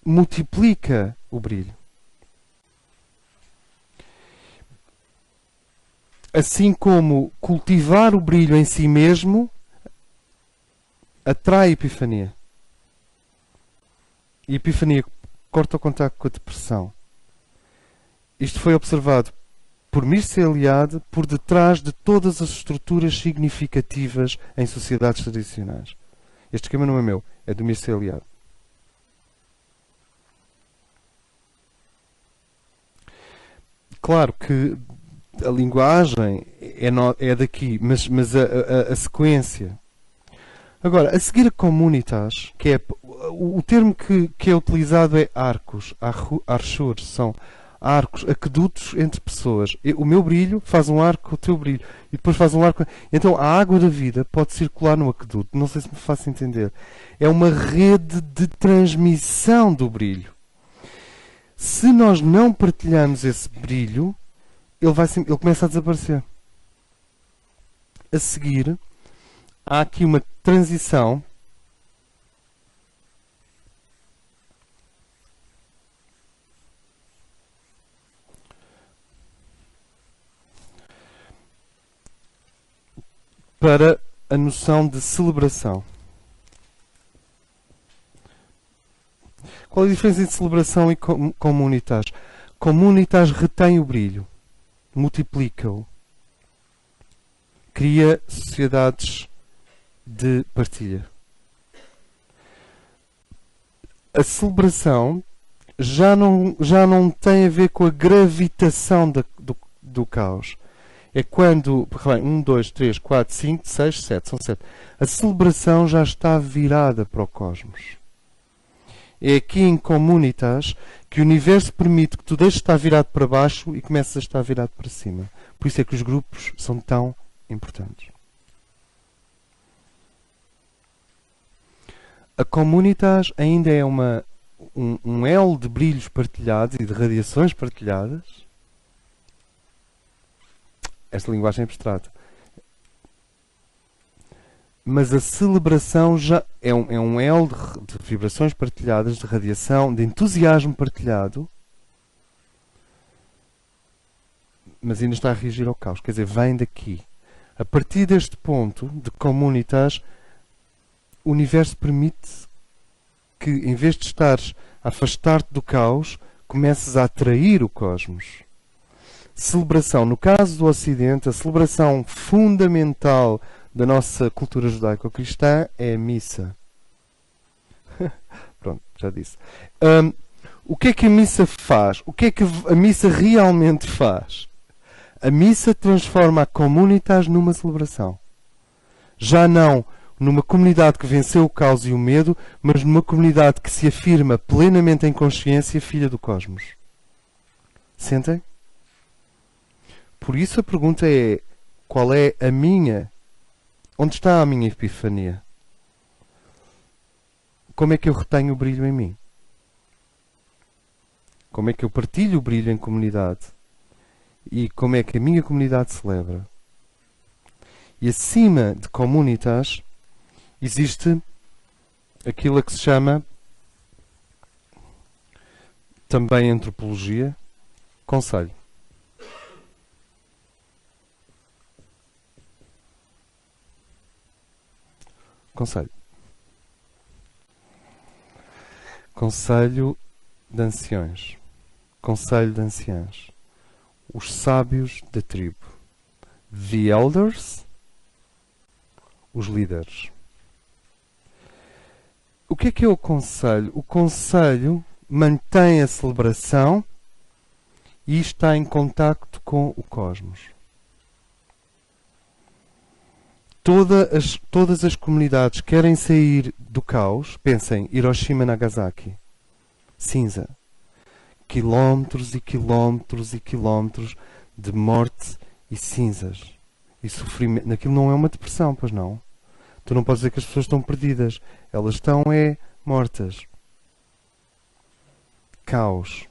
multiplica o brilho. Assim como cultivar o brilho em si mesmo atrai a epifania. E a epifania corta o contacto com a depressão. Isto foi observado por Mircea Eliade por detrás de todas as estruturas significativas em sociedades tradicionais. Este esquema não é meu, é do Mircea Eliade. Claro que a linguagem é daqui, mas a sequência. Agora, a seguir a comunitas, que é o termo que é utilizado é arcos, archur, são arcos, aquedutos entre pessoas. O meu brilho faz um arco com o teu brilho. E depois faz um arco... Então a água da vida pode circular no aqueduto. Não sei se me faço entender. É uma rede de transmissão do brilho. Se nós não partilhamos esse brilho, ele começa a desaparecer. A seguir, há aqui uma transição para a noção de celebração. Qual é a diferença entre celebração e comunitas? Comunitas retém o brilho, multiplica-o, cria sociedades de partilha. A celebração já não tem a ver com a gravitação do caos. É quando, 1, 2, 3, 4, 5, 6, 7, são 7. A celebração já está virada para o cosmos. É aqui em Comunitas que o universo permite que tu deixes de estar virado para baixo e comeces a estar virado para cima. Por isso é que os grupos são tão importantes. A Comunitas ainda é um elo de brilhos partilhados e de radiações partilhadas. Esta linguagem é abstrata. Mas a celebração já é um elo de vibrações partilhadas, de radiação, de entusiasmo partilhado, mas ainda está a reagir ao caos. Quer dizer, vem daqui. A partir deste ponto de Comunitas, o universo permite que, em vez de estares a afastar-te do caos, comeces a atrair o cosmos. Celebração. No caso do Ocidente, a celebração fundamental da nossa cultura judaico-cristã é a missa. Pronto, já disse. O que é que a missa faz? O que é que a missa realmente faz? A missa transforma a Comunitas numa celebração. Já não numa comunidade que venceu o caos e o medo, mas numa comunidade que se afirma plenamente em consciência, filha do cosmos. Sentem? Por isso a pergunta é, qual é a minha? Onde está a minha epifania? Como é que eu retenho o brilho em mim? Como é que eu partilho o brilho em comunidade? E como é que a minha comunidade celebra? E acima de Comunitas existe aquilo a que se chama, também em antropologia, conselho. Conselho. Conselho de anciões. Conselho de anciãs. Os sábios da tribo. The elders. Os líderes. O que é o conselho? O conselho mantém a celebração e está em contacto com o cosmos. Todas as comunidades querem sair do caos. Pensem, Hiroshima e Nagasaki. Cinza. Quilómetros e quilómetros e quilómetros de morte e cinzas. E sofrimento. Aquilo não é uma depressão, pois não? Tu não podes dizer que as pessoas estão perdidas. Elas estão mortas. Caos.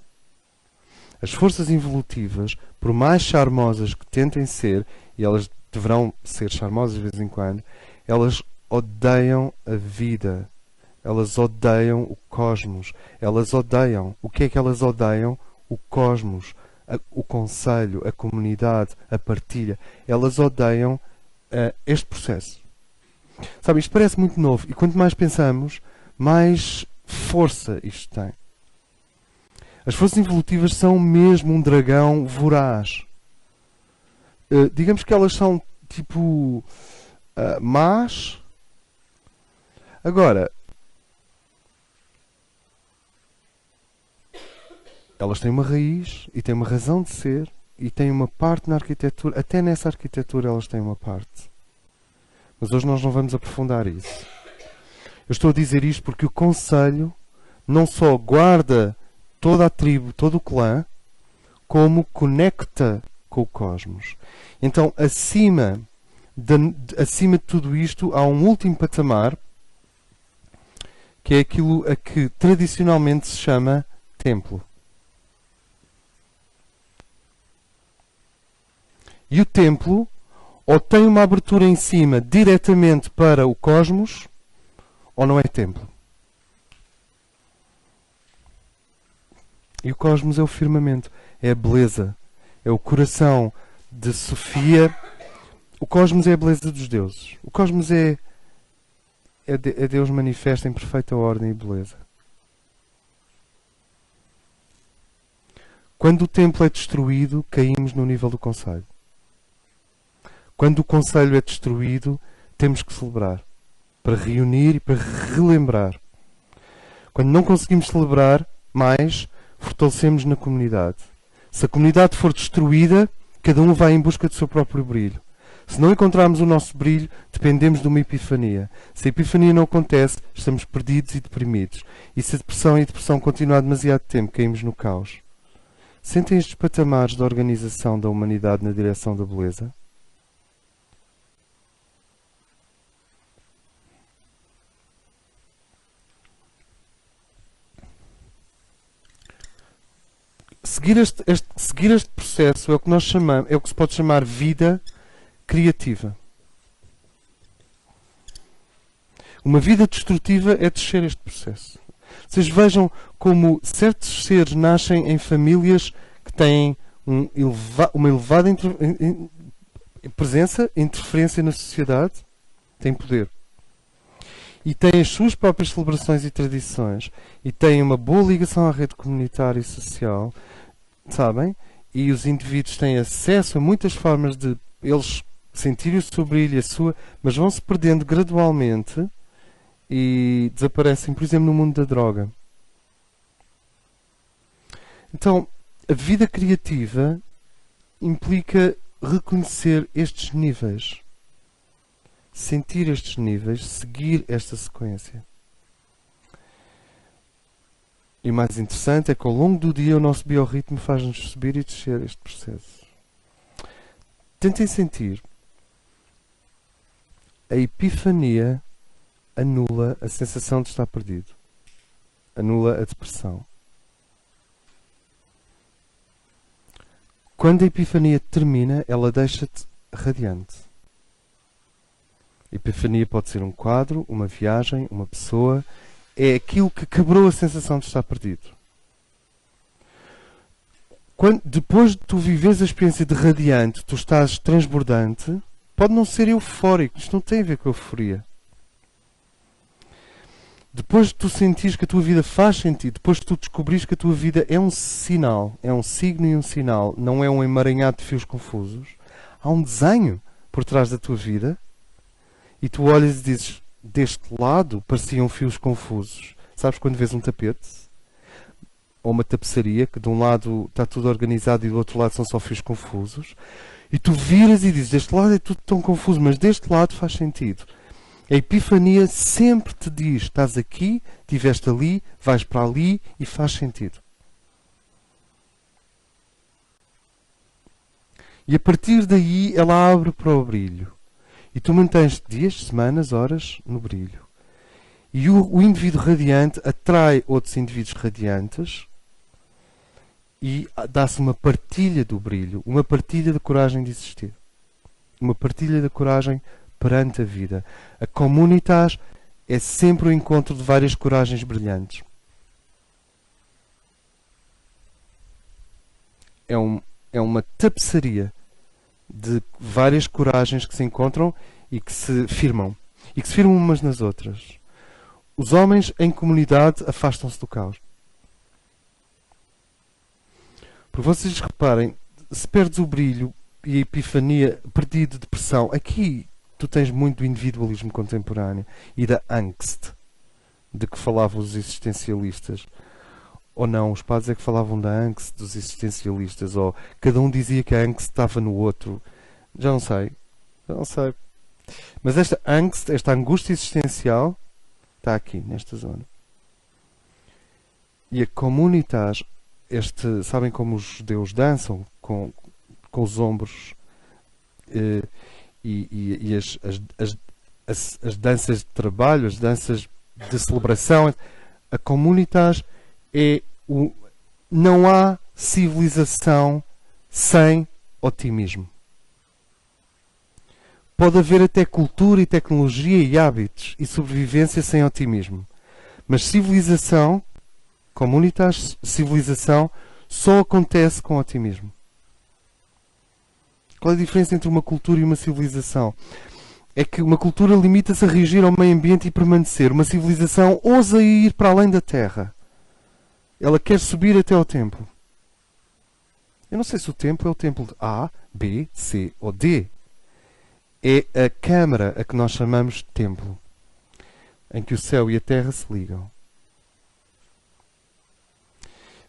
As forças evolutivas, por mais charmosas que tentem ser, e elas deverão ser charmosas de vez em quando, elas odeiam a vida. Elas odeiam o cosmos. Elas odeiam. O que é que elas odeiam? O cosmos, o conselho, a comunidade, a partilha. Elas odeiam este processo. Sabe, isto parece muito novo. E quanto mais pensamos, mais força isto tem. As forças evolutivas são mesmo um dragão voraz. Digamos que elas são tipo más. Agora, elas têm uma raiz e têm uma razão de ser e têm uma parte na arquitetura. Até nessa arquitetura elas têm uma parte. Mas hoje nós não vamos aprofundar isso. Eu estou a dizer isto porque o conselho não só guarda toda a tribo, todo o clã, como conecta com o cosmos. Então, acima de tudo isto, há um último patamar, que é aquilo a que tradicionalmente se chama templo. E o templo ou tem uma abertura em cima diretamente para o cosmos, ou não é templo. E o cosmos é o firmamento, é a beleza, é o coração de Sofia. O cosmos é a beleza dos deuses. O cosmos é Deus manifesto em perfeita ordem e beleza. Quando o templo é destruído, caímos no nível do conselho. Quando o conselho é destruído, temos que celebrar. Para reunir e para relembrar. Quando não conseguimos celebrar mais, fortalecemos na comunidade. Se a comunidade for destruída, Cada um vai em busca do seu próprio brilho. Se não encontrarmos o nosso brilho, dependemos de uma epifania. Se a epifania não acontece, estamos perdidos e deprimidos. E se a depressão continuar demasiado tempo, caímos no caos. Sentem estes patamares da organização da humanidade na direção da beleza? Seguir este processo é o que nós chamamos, é o que se pode chamar vida criativa. Uma vida destrutiva é descer este processo. Vocês vejam como certos seres nascem em famílias que têm uma elevada presença, interferência na sociedade, têm poder. E têm as suas próprias celebrações e tradições. E têm uma boa ligação à rede comunitária e social, sabem? E os indivíduos têm acesso a muitas formas de eles sentirem o seu brilho, a sua, mas vão-se perdendo gradualmente e desaparecem, por exemplo, no mundo da droga. Então, a vida criativa implica reconhecer estes níveis, sentir estes níveis, seguir esta sequência. E o mais interessante é que ao longo do dia o nosso biorritmo faz-nos subir e descer este processo. Tentem sentir. A epifania anula a sensação de estar perdido. Anula a depressão. Quando a epifania termina, ela deixa-te radiante. A epifania pode ser um quadro, uma viagem, uma pessoa. É aquilo que quebrou a sensação de estar perdido. Depois de tu viveres a experiência de radiante, tu estás transbordante, pode não ser eufórico. Isto não tem a ver com euforia. Depois de tu sentires que a tua vida faz sentido, depois de tu descobrires que a tua vida é um sinal, é um signo e um sinal, não é um emaranhado de fios confusos, há um desenho por trás da tua vida, e tu olhas e dizes, deste lado pareciam fios confusos. Sabes quando vês um tapete? Ou uma tapeçaria, que de um lado está tudo organizado e do outro lado são só fios confusos, e tu viras e dizes, deste lado é tudo tão confuso, mas deste lado faz sentido. A epifania sempre te diz, estás aqui, estiveste ali, vais para ali e faz sentido. E a partir daí ela abre para o brilho. E tu mantens dias, semanas, horas no brilho. E o indivíduo radiante atrai outros indivíduos radiantes e dá-se uma partilha do brilho, uma partilha da coragem de existir. Uma partilha da coragem perante a vida. A comunitas é sempre o encontro de várias coragens brilhantes. É uma tapeçaria de várias coragens que se encontram e que se firmam. E que se firmam umas nas outras. Os homens em comunidade afastam-se do caos. Porque vocês reparem, se perdes o brilho e a epifania, perdido de depressão, aqui tu tens muito do individualismo contemporâneo e da angst de que falavam os existencialistas. Ou não, os padres é que falavam da angst dos existencialistas, ou cada um dizia que a angst estava no outro. Já não sei. Mas esta angst, esta angústia existencial, está aqui, nesta zona. E a comunitas, sabem como os judeus dançam com os ombros e as danças de trabalho, as danças de celebração. A comunitas não há civilização sem otimismo. Pode haver até cultura e tecnologia e hábitos e sobrevivência sem otimismo. Mas civilização, comunitas, civilização, só acontece com otimismo. Qual é a diferença entre uma cultura e uma civilização? É que uma cultura limita-se a reagir ao meio ambiente e permanecer. Uma civilização ousa ir para além da Terra. Ela quer subir até ao templo. Eu não sei se o templo é o templo de A, B, C ou D. É a câmara a que nós chamamos de templo, em que o céu e a terra se ligam.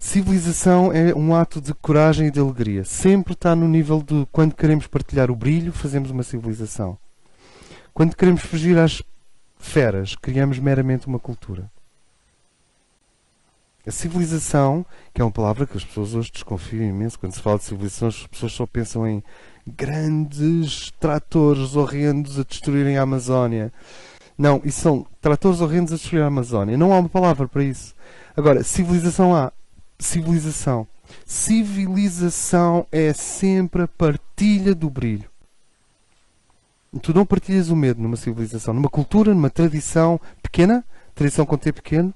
Civilização é um ato de coragem e de alegria. Sempre está no nível de quando queremos partilhar o brilho, fazemos uma civilização. Quando queremos fugir às feras, criamos meramente uma cultura. A civilização, que é uma palavra que as pessoas hoje desconfiam imenso, quando se fala de civilização, as pessoas só pensam em grandes tratores horrendos a destruírem a Amazónia. Não, isso são tratores horrendos a destruir a Amazónia. Não há uma palavra para isso. Agora, civilização há. Civilização. Civilização é sempre a partilha do brilho. Tu não partilhas o medo numa civilização. Numa cultura, numa tradição pequena, tradição com T pequeno,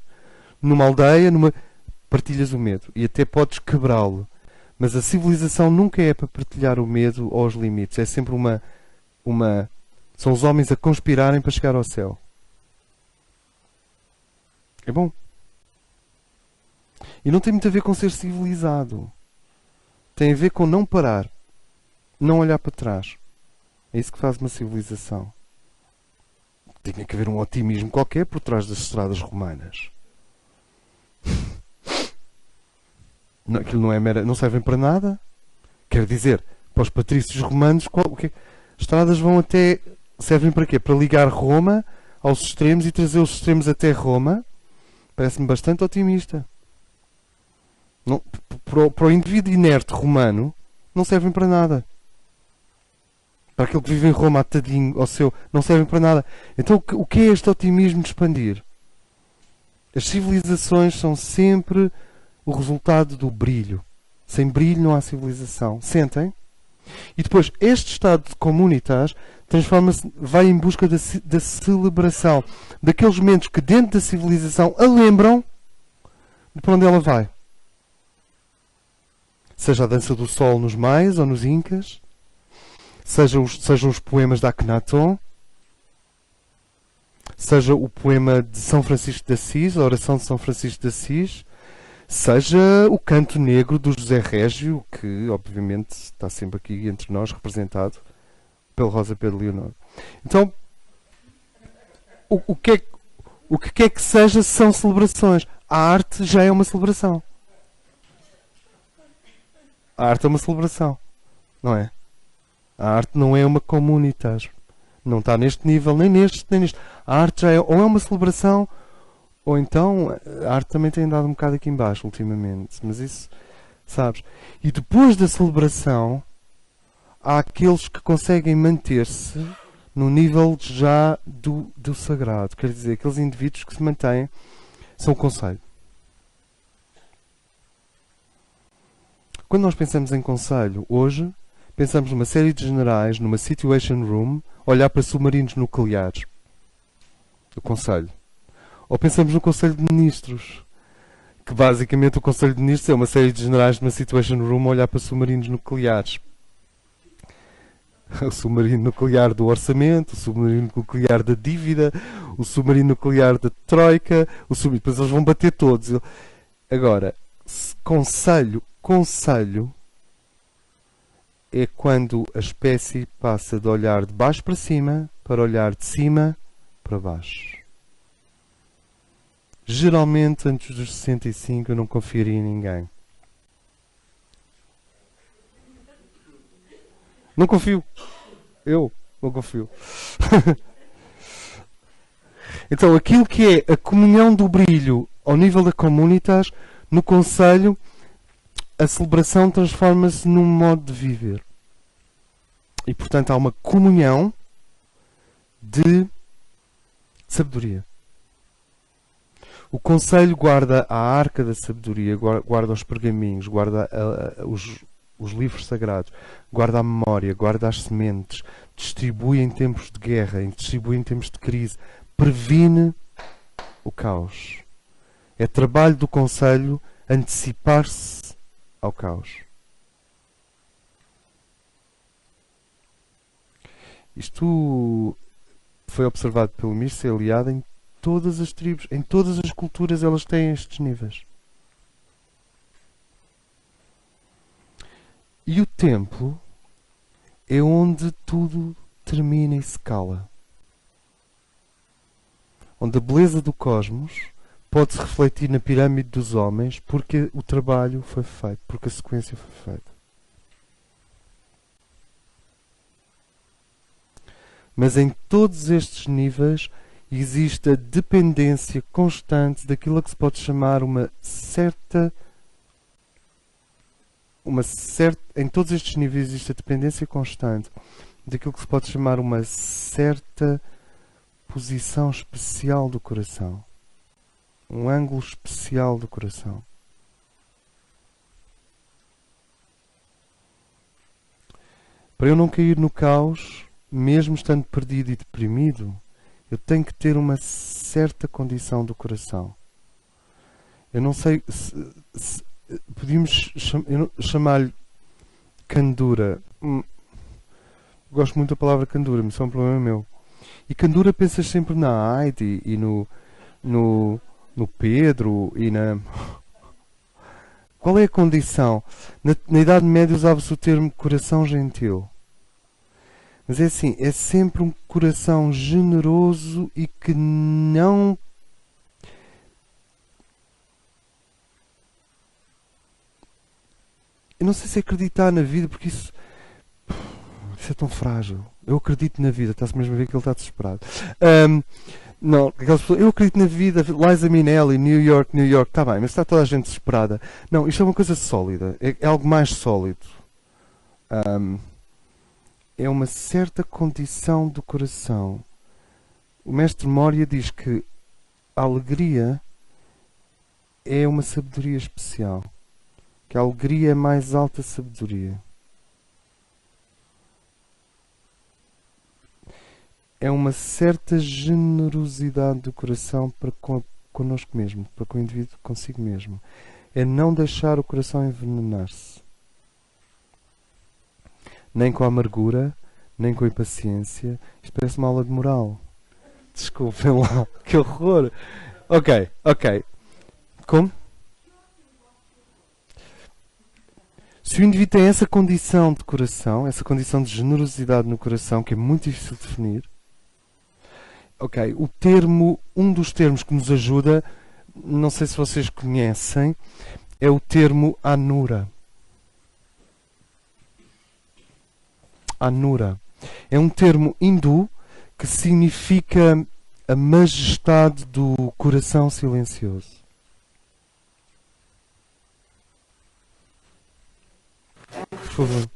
numa aldeia, partilhas o medo. E até podes quebrá-lo. Mas a civilização nunca é para partilhar o medo ou os limites. É sempre são os homens a conspirarem para chegar ao céu. É bom. E não tem muito a ver com ser civilizado. Tem a ver com não parar. Não olhar para trás. É isso que faz uma civilização. Tinha que haver um otimismo qualquer por trás das estradas romanas. Não, aquilo não servem para nada. Quer dizer, para os patrícios romanos, estradas vão até... Servem para quê? Para ligar Roma aos extremos e trazer os extremos até Roma? Parece-me bastante otimista. Não, para o indivíduo inerte romano, não servem para nada. Para aquele que vive em Roma atadinho ao seu, não servem para nada. Então, o que é este otimismo de expandir? As civilizações são sempre o resultado do brilho. Sem brilho não há civilização. Sentem? E depois, este estado de comunitas transforma-se, vai em busca da celebração. Daqueles momentos que dentro da civilização a lembram de para onde ela vai. Seja a dança do sol nos maias ou nos incas, sejam os poemas de Akhenaton, seja o poema de São Francisco de Assis, a oração de São Francisco de Assis, seja o canto negro do José Régio, que obviamente está sempre aqui entre nós, representado pelo Rosa Pedro Leonor. Então, o que quer que seja são celebrações. A arte já é uma celebração. A arte é uma celebração, não é? A arte não é uma comunitas. Não está neste nível, nem neste, nem neste. A arte já é ou é uma celebração, ou então a arte também tem andado um bocado aqui em baixo ultimamente. Mas isso, sabes? E depois da celebração, há aqueles que conseguem manter-se no nível já do sagrado. Quer dizer, aqueles indivíduos que se mantêm são o conselho. Quando nós pensamos em conselho, hoje, pensamos numa série de generais, numa situation room, olhar para submarinos nucleares. O conselho. Ou pensamos no Conselho de Ministros, que basicamente o Conselho de Ministros é uma série de generais numa situation room a olhar para submarinos nucleares. O submarino nuclear do orçamento, o submarino nuclear da dívida, o submarino nuclear da troika, depois eles vão bater todos. Agora, conselho é quando a espécie passa de olhar de baixo para cima para olhar de cima para baixo. Geralmente, antes dos 65, eu não confiaria em ninguém. Não confio. Eu não confio. Então, aquilo que é a comunhão do brilho ao nível da comunitas, no conselho, a celebração transforma-se num modo de viver. E, portanto, há uma comunhão de sabedoria. O conselho guarda a arca da sabedoria, guarda os pergaminhos, guarda os livros sagrados, guarda a memória, guarda as sementes, distribui em tempos de guerra, distribui em tempos de crise, previne o caos. É trabalho do conselho antecipar-se ao caos. Isto foi observado pelo Mircea Eliade em todas as tribos, em todas as culturas elas têm estes níveis. E o templo é onde tudo termina e se cala. Onde a beleza do cosmos pode-se refletir na pirâmide dos homens porque o trabalho foi feito, porque a sequência foi feita. Mas em todos estes níveis existe a dependência constante daquilo que se pode chamar em todos estes níveis existe a dependência constante daquilo que se pode chamar uma certa posição especial do coração. Um ângulo especial do coração. Para eu não cair no caos, mesmo estando perdido e deprimido, eu tenho que ter uma certa condição do coração. Eu não sei se podíamos chamar-lhe candura. Gosto muito da palavra candura, mas isso é um problema meu. E candura pensas sempre na Heidi e no Pedro e na... Qual é a condição? Na Idade Média usava-se o termo coração gentil. Mas é assim, é sempre um coração generoso e que não... Eu não sei se acreditar na vida, porque isso é tão frágil. Eu acredito na vida, está-se mesmo a ver que ele está desesperado. Não, aquelas pessoas, eu acredito na vida, Liza Minnelli, New York, está bem, mas está toda a gente desesperada. Não, isto é uma coisa sólida, é algo mais sólido. É uma certa condição do coração. O mestre Moria diz que a alegria é uma sabedoria especial. Que a alegria é a mais alta sabedoria. É uma certa generosidade do coração para connosco mesmo, para com o indivíduo consigo mesmo. É não deixar o coração envenenar-se. Nem com a amargura, nem com a impaciência. Isto parece uma aula de moral. Desculpem lá, que horror. Ok. Como? Se o indivíduo tem essa condição de coração, essa condição de generosidade no coração, que é muito difícil de definir, ok, um dos termos que nos ajuda, não sei se vocês conhecem, é o termo Anura. Anura. É um termo hindu que significa a majestade do coração silencioso. Por favor.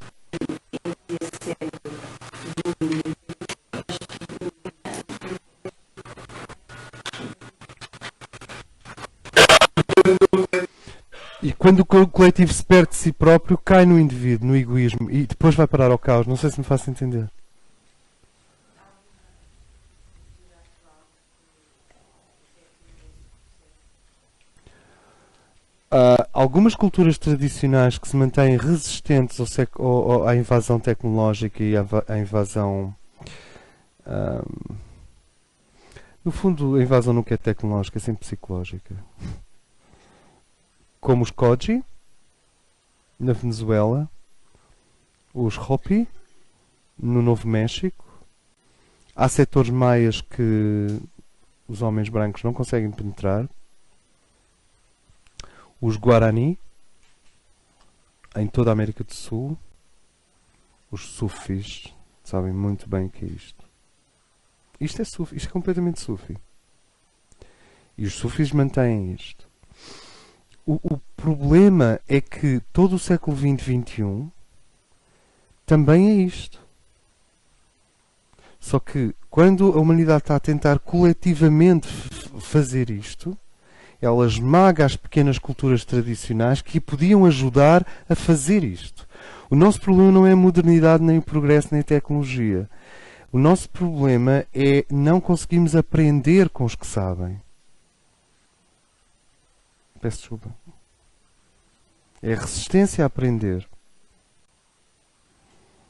E quando o coletivo se perde de si próprio, cai no indivíduo, no egoísmo, e depois vai parar ao caos. Não sei se me faço entender. Algumas culturas tradicionais que se mantêm resistentes à invasão tecnológica e à invasão... no fundo, a invasão nunca é tecnológica, é sempre psicológica. Como os Koji, na Venezuela, os Hopi, no Novo México. Há setores maias que os homens brancos não conseguem penetrar. Os Guarani, em toda a América do Sul. Os Sufis, sabem muito bem o que é isto. Isto é Sufi, isto é completamente Sufi. E os Sufis mantêm isto. O problema é que todo o século XX e XXI também é isto. Só que quando a humanidade está a tentar coletivamente fazer isto, ela esmaga as pequenas culturas tradicionais que podiam ajudar a fazer isto. O nosso problema não é a modernidade, nem o progresso, nem a tecnologia. O nosso problema é não conseguirmos aprender com os que sabem. Peço desculpa. É a resistência a aprender.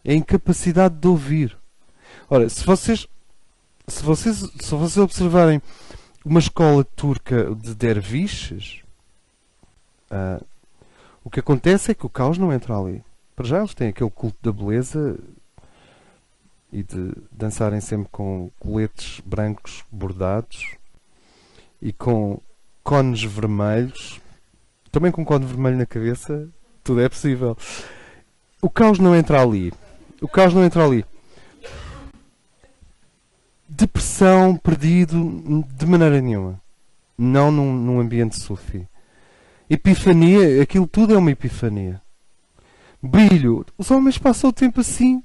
É a incapacidade de ouvir. Ora, se vocês observarem uma escola turca de derviches, o que acontece é que o caos não entra ali. Para já eles têm aquele culto da beleza e de dançarem sempre com coletes brancos bordados e com cones vermelhos, também com um cone vermelho na cabeça, tudo é possível. O caos não entra ali. O caos não entra ali. Depressão, perdido, de maneira nenhuma. Não num ambiente sufi. Epifania, aquilo tudo é uma epifania. Brilho, os homens passam o tempo assim.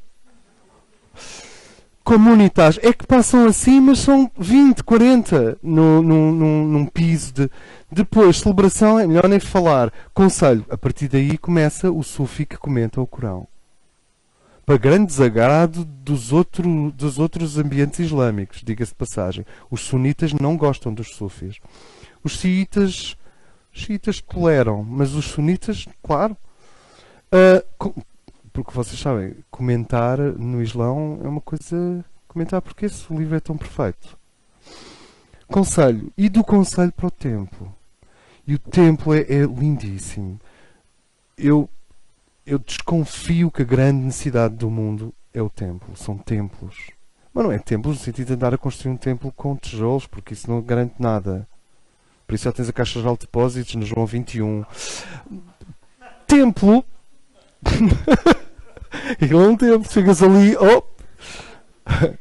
Comunitários, é que passam assim, mas são 20, 40 num piso de... Depois, celebração, é melhor nem falar. Conselho, a partir daí começa o sufi que comenta o Corão. Para grande desagrado dos outros ambientes islâmicos, diga-se de passagem. Os sunitas não gostam dos sufis. Os xiitas toleram, mas os sunitas, claro. Porque vocês sabem, comentar no Islão é uma coisa... Comentar porque esse livro é tão perfeito. Conselho. E do conselho para o templo. E o templo é lindíssimo. Eu desconfio que a grande necessidade do mundo é o templo. São templos. Mas não é templos no sentido de andar a construir um templo com tijolos, porque isso não garante nada. Por isso já tens a Caixa Geral de Depósitos no João 21. Templo... Aquilo é um templo. Chegas ali... Oh,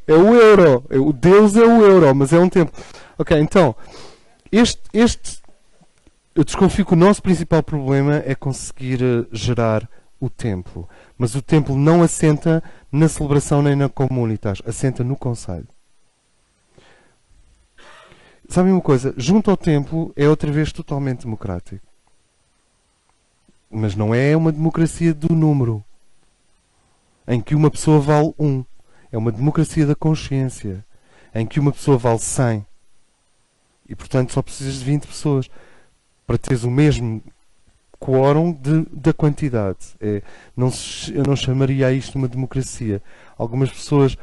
é o euro. O Deus é o euro, mas é um templo. Ok, então... Eu desconfio que o nosso principal problema é conseguir gerar o templo. Mas o templo não assenta na celebração nem na comunitas. Assenta no conselho. Sabem uma coisa? Junto ao templo é outra vez totalmente democrático. Mas não é uma democracia do número. Em que uma pessoa vale 1. É uma democracia da consciência. Em que uma pessoa vale 100. E portanto só precisas de 20 pessoas. Para teres o mesmo quórum da quantidade. Eu não chamaria a isto uma democracia. Algumas pessoas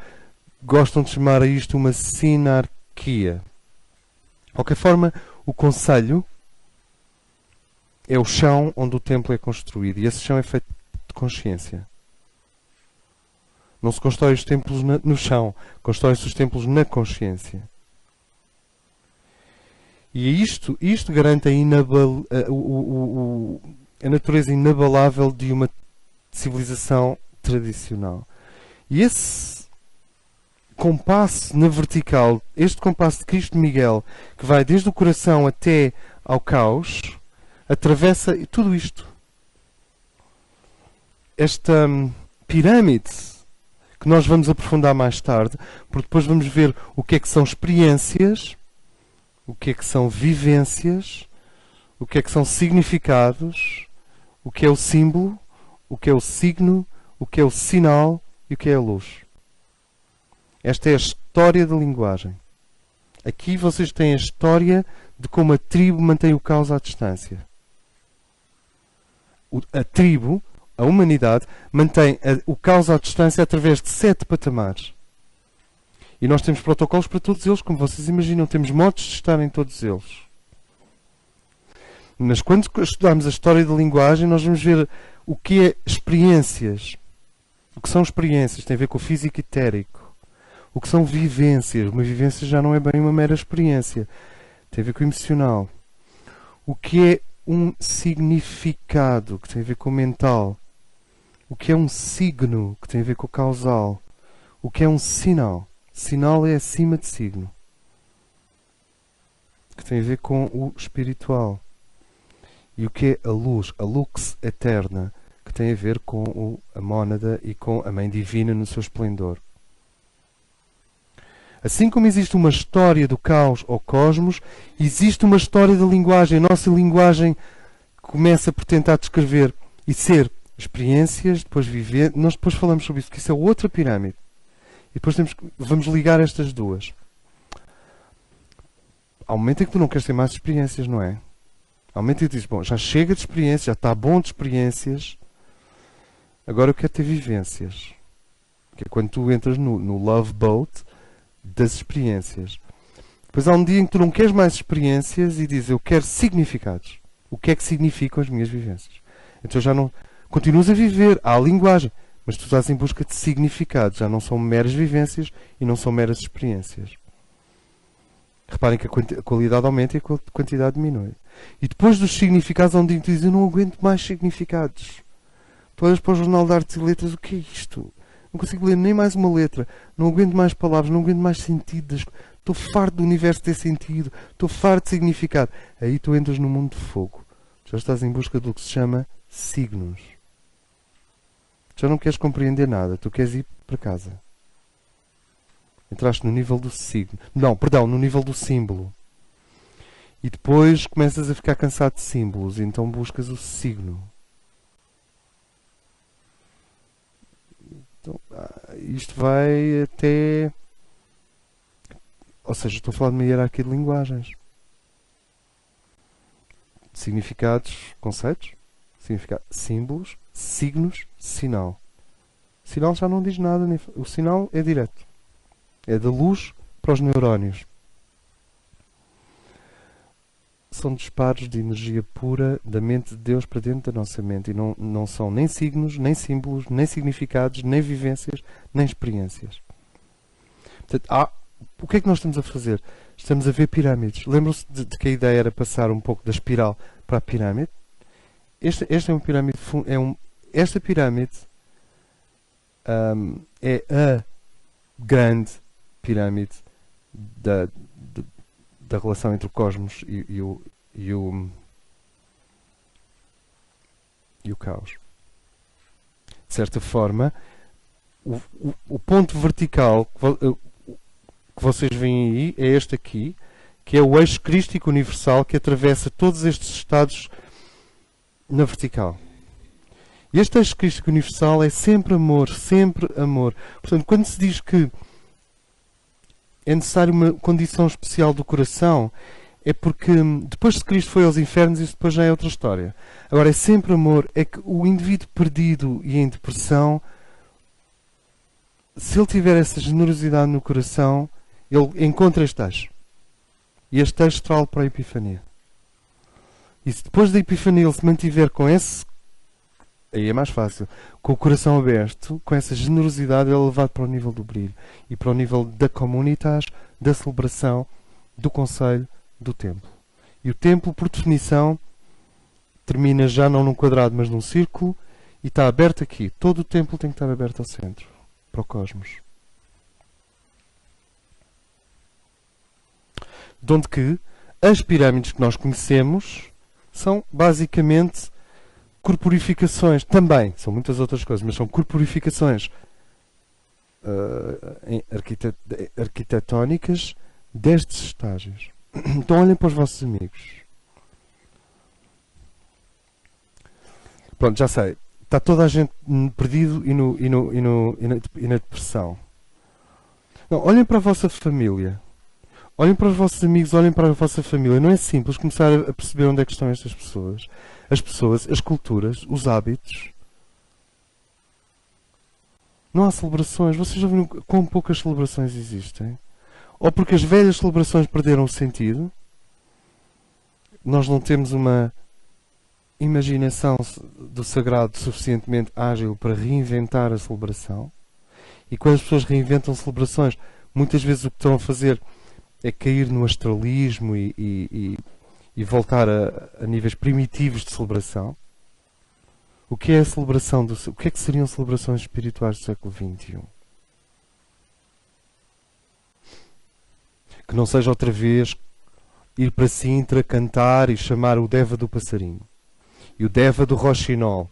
gostam de chamar a isto uma sinarquia. De qualquer forma, o conselho é o chão onde o templo é construído. E esse chão é feito de consciência. Não se constrói os templos no chão. Constrói-se os templos na consciência. E isto garante a natureza inabalável de uma civilização tradicional. E esse compasso na vertical, este compasso de Cristo Miguel, que vai desde o coração até ao caos, atravessa tudo isto. Esta pirâmide, que nós vamos aprofundar mais tarde, porque depois vamos ver o que é que são experiências, o que é que são vivências, o que é que são significados, o que é o símbolo, o que é o signo, o que é o sinal e o que é a luz. Esta é a história da linguagem. Aqui vocês têm a história de como a tribo mantém o caos à distância. A tribo, a humanidade, mantém o caos à distância através de 7 patamares. E nós temos protocolos para todos eles, como vocês imaginam. Temos modos de estar em todos eles. Mas quando estudarmos a história da linguagem, nós vamos ver o que é experiências. O que são experiências? Tem a ver com o físico etérico. O que são vivências? Uma vivência já não é bem uma mera experiência. Tem a ver com o emocional. O que é um significado? Que tem a ver com o mental. O que é um signo? Que tem a ver com o causal. O que é um sinal? Sinal é acima de signo. Que tem a ver com o espiritual. E o que é a luz? A lux eterna. Que tem a ver com a mônada e com a Mãe Divina no seu esplendor. Assim como existe uma história do caos ou cosmos, existe uma história da linguagem. A nossa linguagem começa por tentar descrever e ser experiências, depois viver. Nós depois falamos sobre isso, que isso é outra pirâmide. E depois vamos ligar estas duas. Há um momento em que tu não queres ter mais experiências, não é? Há um momento em que tu dizes, bom, já chega de experiências, já está bom de experiências, agora eu quero ter vivências. Que é quando tu entras no love boat das experiências. Depois há um dia em que tu não queres mais experiências e dizes, eu quero significados. O que é que significam as minhas vivências? Então já não... Continuas a viver, há a linguagem. Mas tu estás em busca de significados. Já não são meras vivências e não são meras experiências. reparem que a qualidade aumenta e a quantidade diminui. E depois dos significados, onde tu dizes, eu não aguento mais significados. Tu olhas para o Jornal de Artes e Letras, o que é isto? Não consigo ler nem mais uma letra. Não aguento mais palavras, não aguento mais sentido. Estou farto do universo ter sentido. Estou farto de significado. Aí tu entras no mundo de fogo. Já estás em busca do que se chama signos. Já não queres compreender nada. Tu queres ir para casa. Entraste no nível do signo. Não, perdão, no nível do símbolo. E depois começas a ficar cansado de símbolos. E então buscas o signo. Então, isto vai até... Ou seja, estou a falar de uma hierarquia de linguagens. Significados, conceitos. Significado, símbolos, signos, sinal. Sinal já não diz nada. O sinal é direto. É da luz para os neurónios. São disparos de energia pura da mente de Deus para dentro da nossa mente. E não são nem signos, nem símbolos, nem significados, nem vivências, nem experiências. Portanto, o que é que nós estamos a fazer? Estamos a ver pirâmides. Lembram-se de que a ideia era passar um pouco da espiral para a pirâmide? Esta é uma pirâmide. Esta pirâmide é a grande pirâmide da relação entre o cosmos e o caos. De certa forma, o ponto vertical que vocês veem aí é este aqui, que é o eixo crístico universal que atravessa todos estes estados na vertical. Este eixo crístico universal é sempre amor, sempre amor. Portanto, quando se diz que é necessário uma condição especial do coração, é porque depois de Cristo foi aos infernos, isso depois já é outra história. Agora, é sempre amor. É que o indivíduo perdido e em depressão, se ele tiver essa generosidade no coração, ele encontra este eixo. E este eixo traz-lo para a Epifania. E se depois da Epifania ele se mantiver com esse, aí é mais fácil, com o coração aberto, com essa generosidade, ele é levado para o nível do brilho e para o nível da comunitas, da celebração, do conselho, do templo. E o templo, por definição, termina já não num quadrado, mas num círculo, e está aberto aqui. Todo o templo tem que estar aberto ao centro, para o cosmos. De onde que as pirâmides que nós conhecemos são basicamente corporificações, também, são muitas outras coisas, mas são corporificações arquitetónicas destes estágios. Então olhem para os vossos amigos. Pronto, já sei. Está toda a gente perdido e na depressão. Não, olhem para a vossa família. Olhem para os vossos amigos, olhem para a vossa família. Não é simples começar a perceber onde é que estão estas pessoas. As pessoas, as culturas, os hábitos. Não há celebrações. Vocês já viram quão poucas celebrações existem? Ou porque as velhas celebrações perderam o sentido? Nós não temos uma imaginação do sagrado suficientemente ágil para reinventar a celebração? E quando as pessoas reinventam celebrações, muitas vezes o que estão a fazer é cair no astralismo e voltar a níveis primitivos de celebração. O que é a celebração o que é que seriam celebrações espirituais do século XXI? Que não seja outra vez ir para Sintra, cantar e chamar o Deva do Passarinho e o Deva do Roxinol.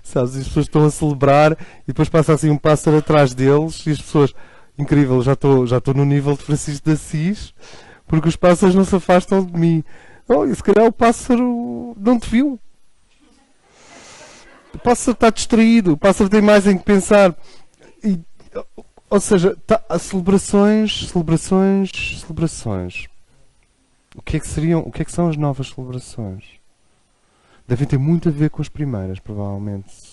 Sabes, as pessoas estão a celebrar e depois passa assim um pássaro atrás deles e as pessoas... Incrível, já estou no nível de Francisco de Assis, porque os pássaros não se afastam de mim. Oh, e se calhar o pássaro não te viu. O pássaro está distraído, o pássaro tem mais em que pensar. Ou seja, há celebrações. O que é que são as novas celebrações? Devem ter muito a ver com as primeiras, provavelmente.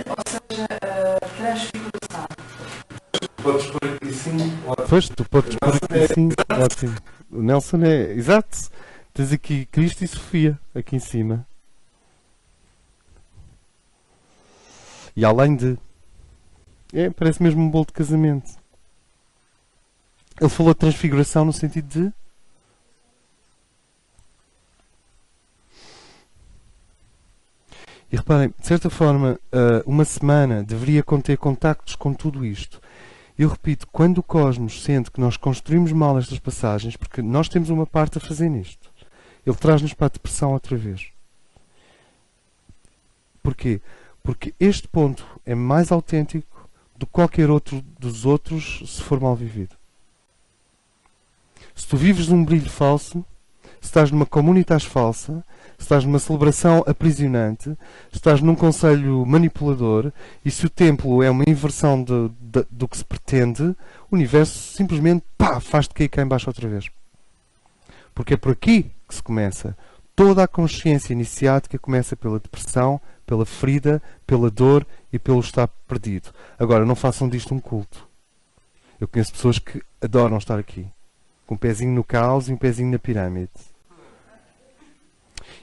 Ou seja, transfiguração. Podes pôr aqui sim. Pois, tu podes pôr aqui sim. Ótimo. O Nelson é. Exato. Tens aqui Cristo e Sofia, aqui em cima. E além de... parece mesmo um bolo de casamento. Ele falou de transfiguração no sentido de... E reparem, de certa forma, uma semana deveria conter contactos com tudo isto. Eu repito, quando o cosmos sente que nós construímos mal estas passagens, porque nós temos uma parte a fazer nisto, ele traz-nos para a depressão outra vez. Porquê? Porque este ponto é mais autêntico do que qualquer outro dos outros se for mal vivido. Se tu vives num brilho falso, se estás numa comunitas falsa, se estás numa celebração aprisionante, se estás num conselho manipulador, e se o templo é uma inversão do que se pretende, o universo simplesmente faz-te cair cá em baixo outra vez. Porque é por aqui que se começa. Toda a consciência iniciática começa pela depressão, pela ferida, pela dor e pelo estar perdido. Agora, não façam disto um culto. Eu conheço pessoas que adoram estar aqui, com um pezinho no caos e um pezinho na pirâmide.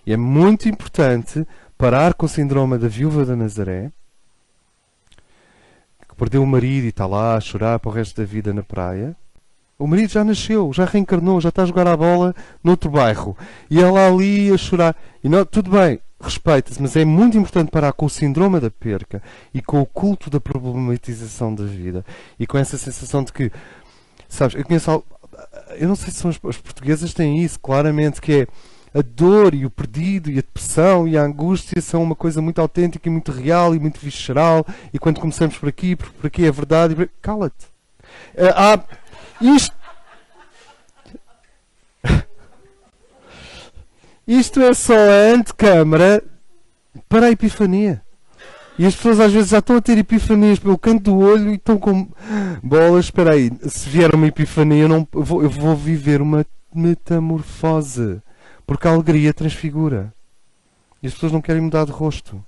E é muito importante parar com o síndrome da viúva da Nazaré, que perdeu o marido e está lá a chorar para o resto da vida na praia. O marido já nasceu, já reencarnou, já está a jogar a bola noutro bairro. E ela ali a chorar. E não, tudo bem, respeita-se, mas é muito importante parar com o síndrome da perca e com o culto da problematização da vida. E com essa sensação de que, sabes, eu não sei se são as portuguesas têm isso, claramente, que é a dor e o perdido e a depressão e a angústia são uma coisa muito autêntica e muito real e muito visceral. E quando começamos por aqui é verdade. Cala-te. Isto é só a antecâmara para a epifania. E as pessoas às vezes já estão a ter epifanias pelo canto do olho e estão com bolas. Espera aí, se vier uma epifania eu vou viver uma metamorfose. Porque a alegria transfigura. E as pessoas não querem mudar de rosto.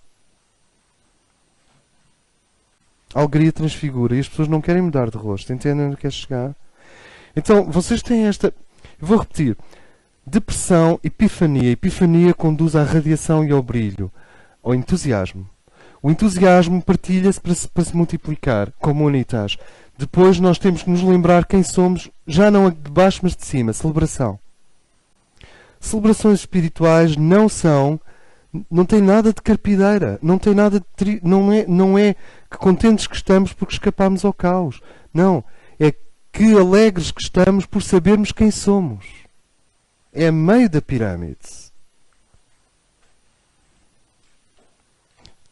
A alegria transfigura e as pessoas não querem mudar de rosto. Entendem onde quer chegar? Então, vocês têm esta... Eu vou repetir. Depressão, epifania. Epifania conduz à radiação e ao brilho. Ao entusiasmo. O entusiasmo partilha-se para se multiplicar, como unitas. Depois nós temos que nos lembrar quem somos, já não de baixo, mas de cima. Celebração. Celebrações espirituais não têm nada de carpideira, não tem nada de não é que contentes que estamos porque escapámos ao caos. Não, é que alegres que estamos por sabermos quem somos. É meio da pirâmide.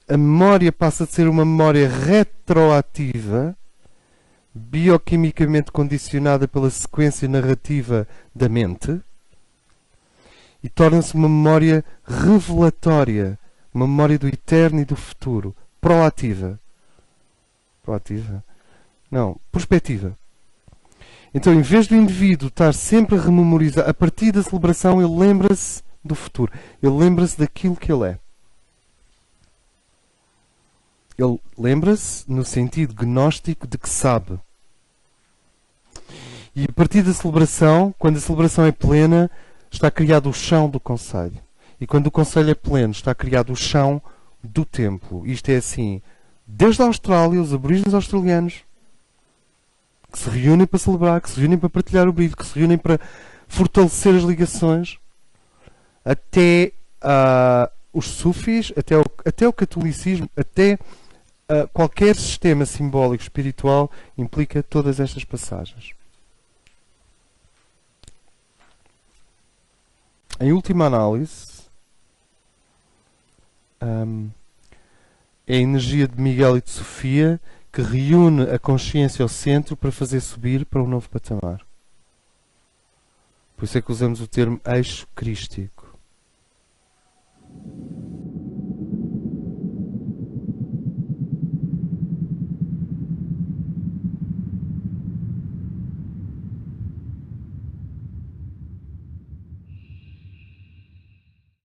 A memória passa de ser uma memória retroativa, bioquimicamente condicionada pela sequência narrativa da mente, e torna-se uma memória revelatória, uma memória do eterno e do futuro, proativa. Proativa? Não, prospectiva. Então, em vez do indivíduo estar sempre a rememorizar, a partir da celebração, ele lembra-se do futuro. Ele lembra-se daquilo que ele é. Ele lembra-se no sentido gnóstico de que sabe. E a partir da celebração, quando a celebração é plena, está criado o chão do conselho. E quando o conselho é pleno, está criado o chão do templo. Isto é assim, desde a Austrália, os aborígenes australianos, que se reúnem para celebrar, que se reúnem para partilhar o brilho, que se reúnem para fortalecer as ligações, até os sufis, até o catolicismo, até qualquer sistema simbólico espiritual implica todas estas passagens. Em última análise, é a energia de Miguel e de Sofia que reúne a consciência ao centro para fazer subir para um novo patamar. Por isso é que usamos o termo eixo crístico.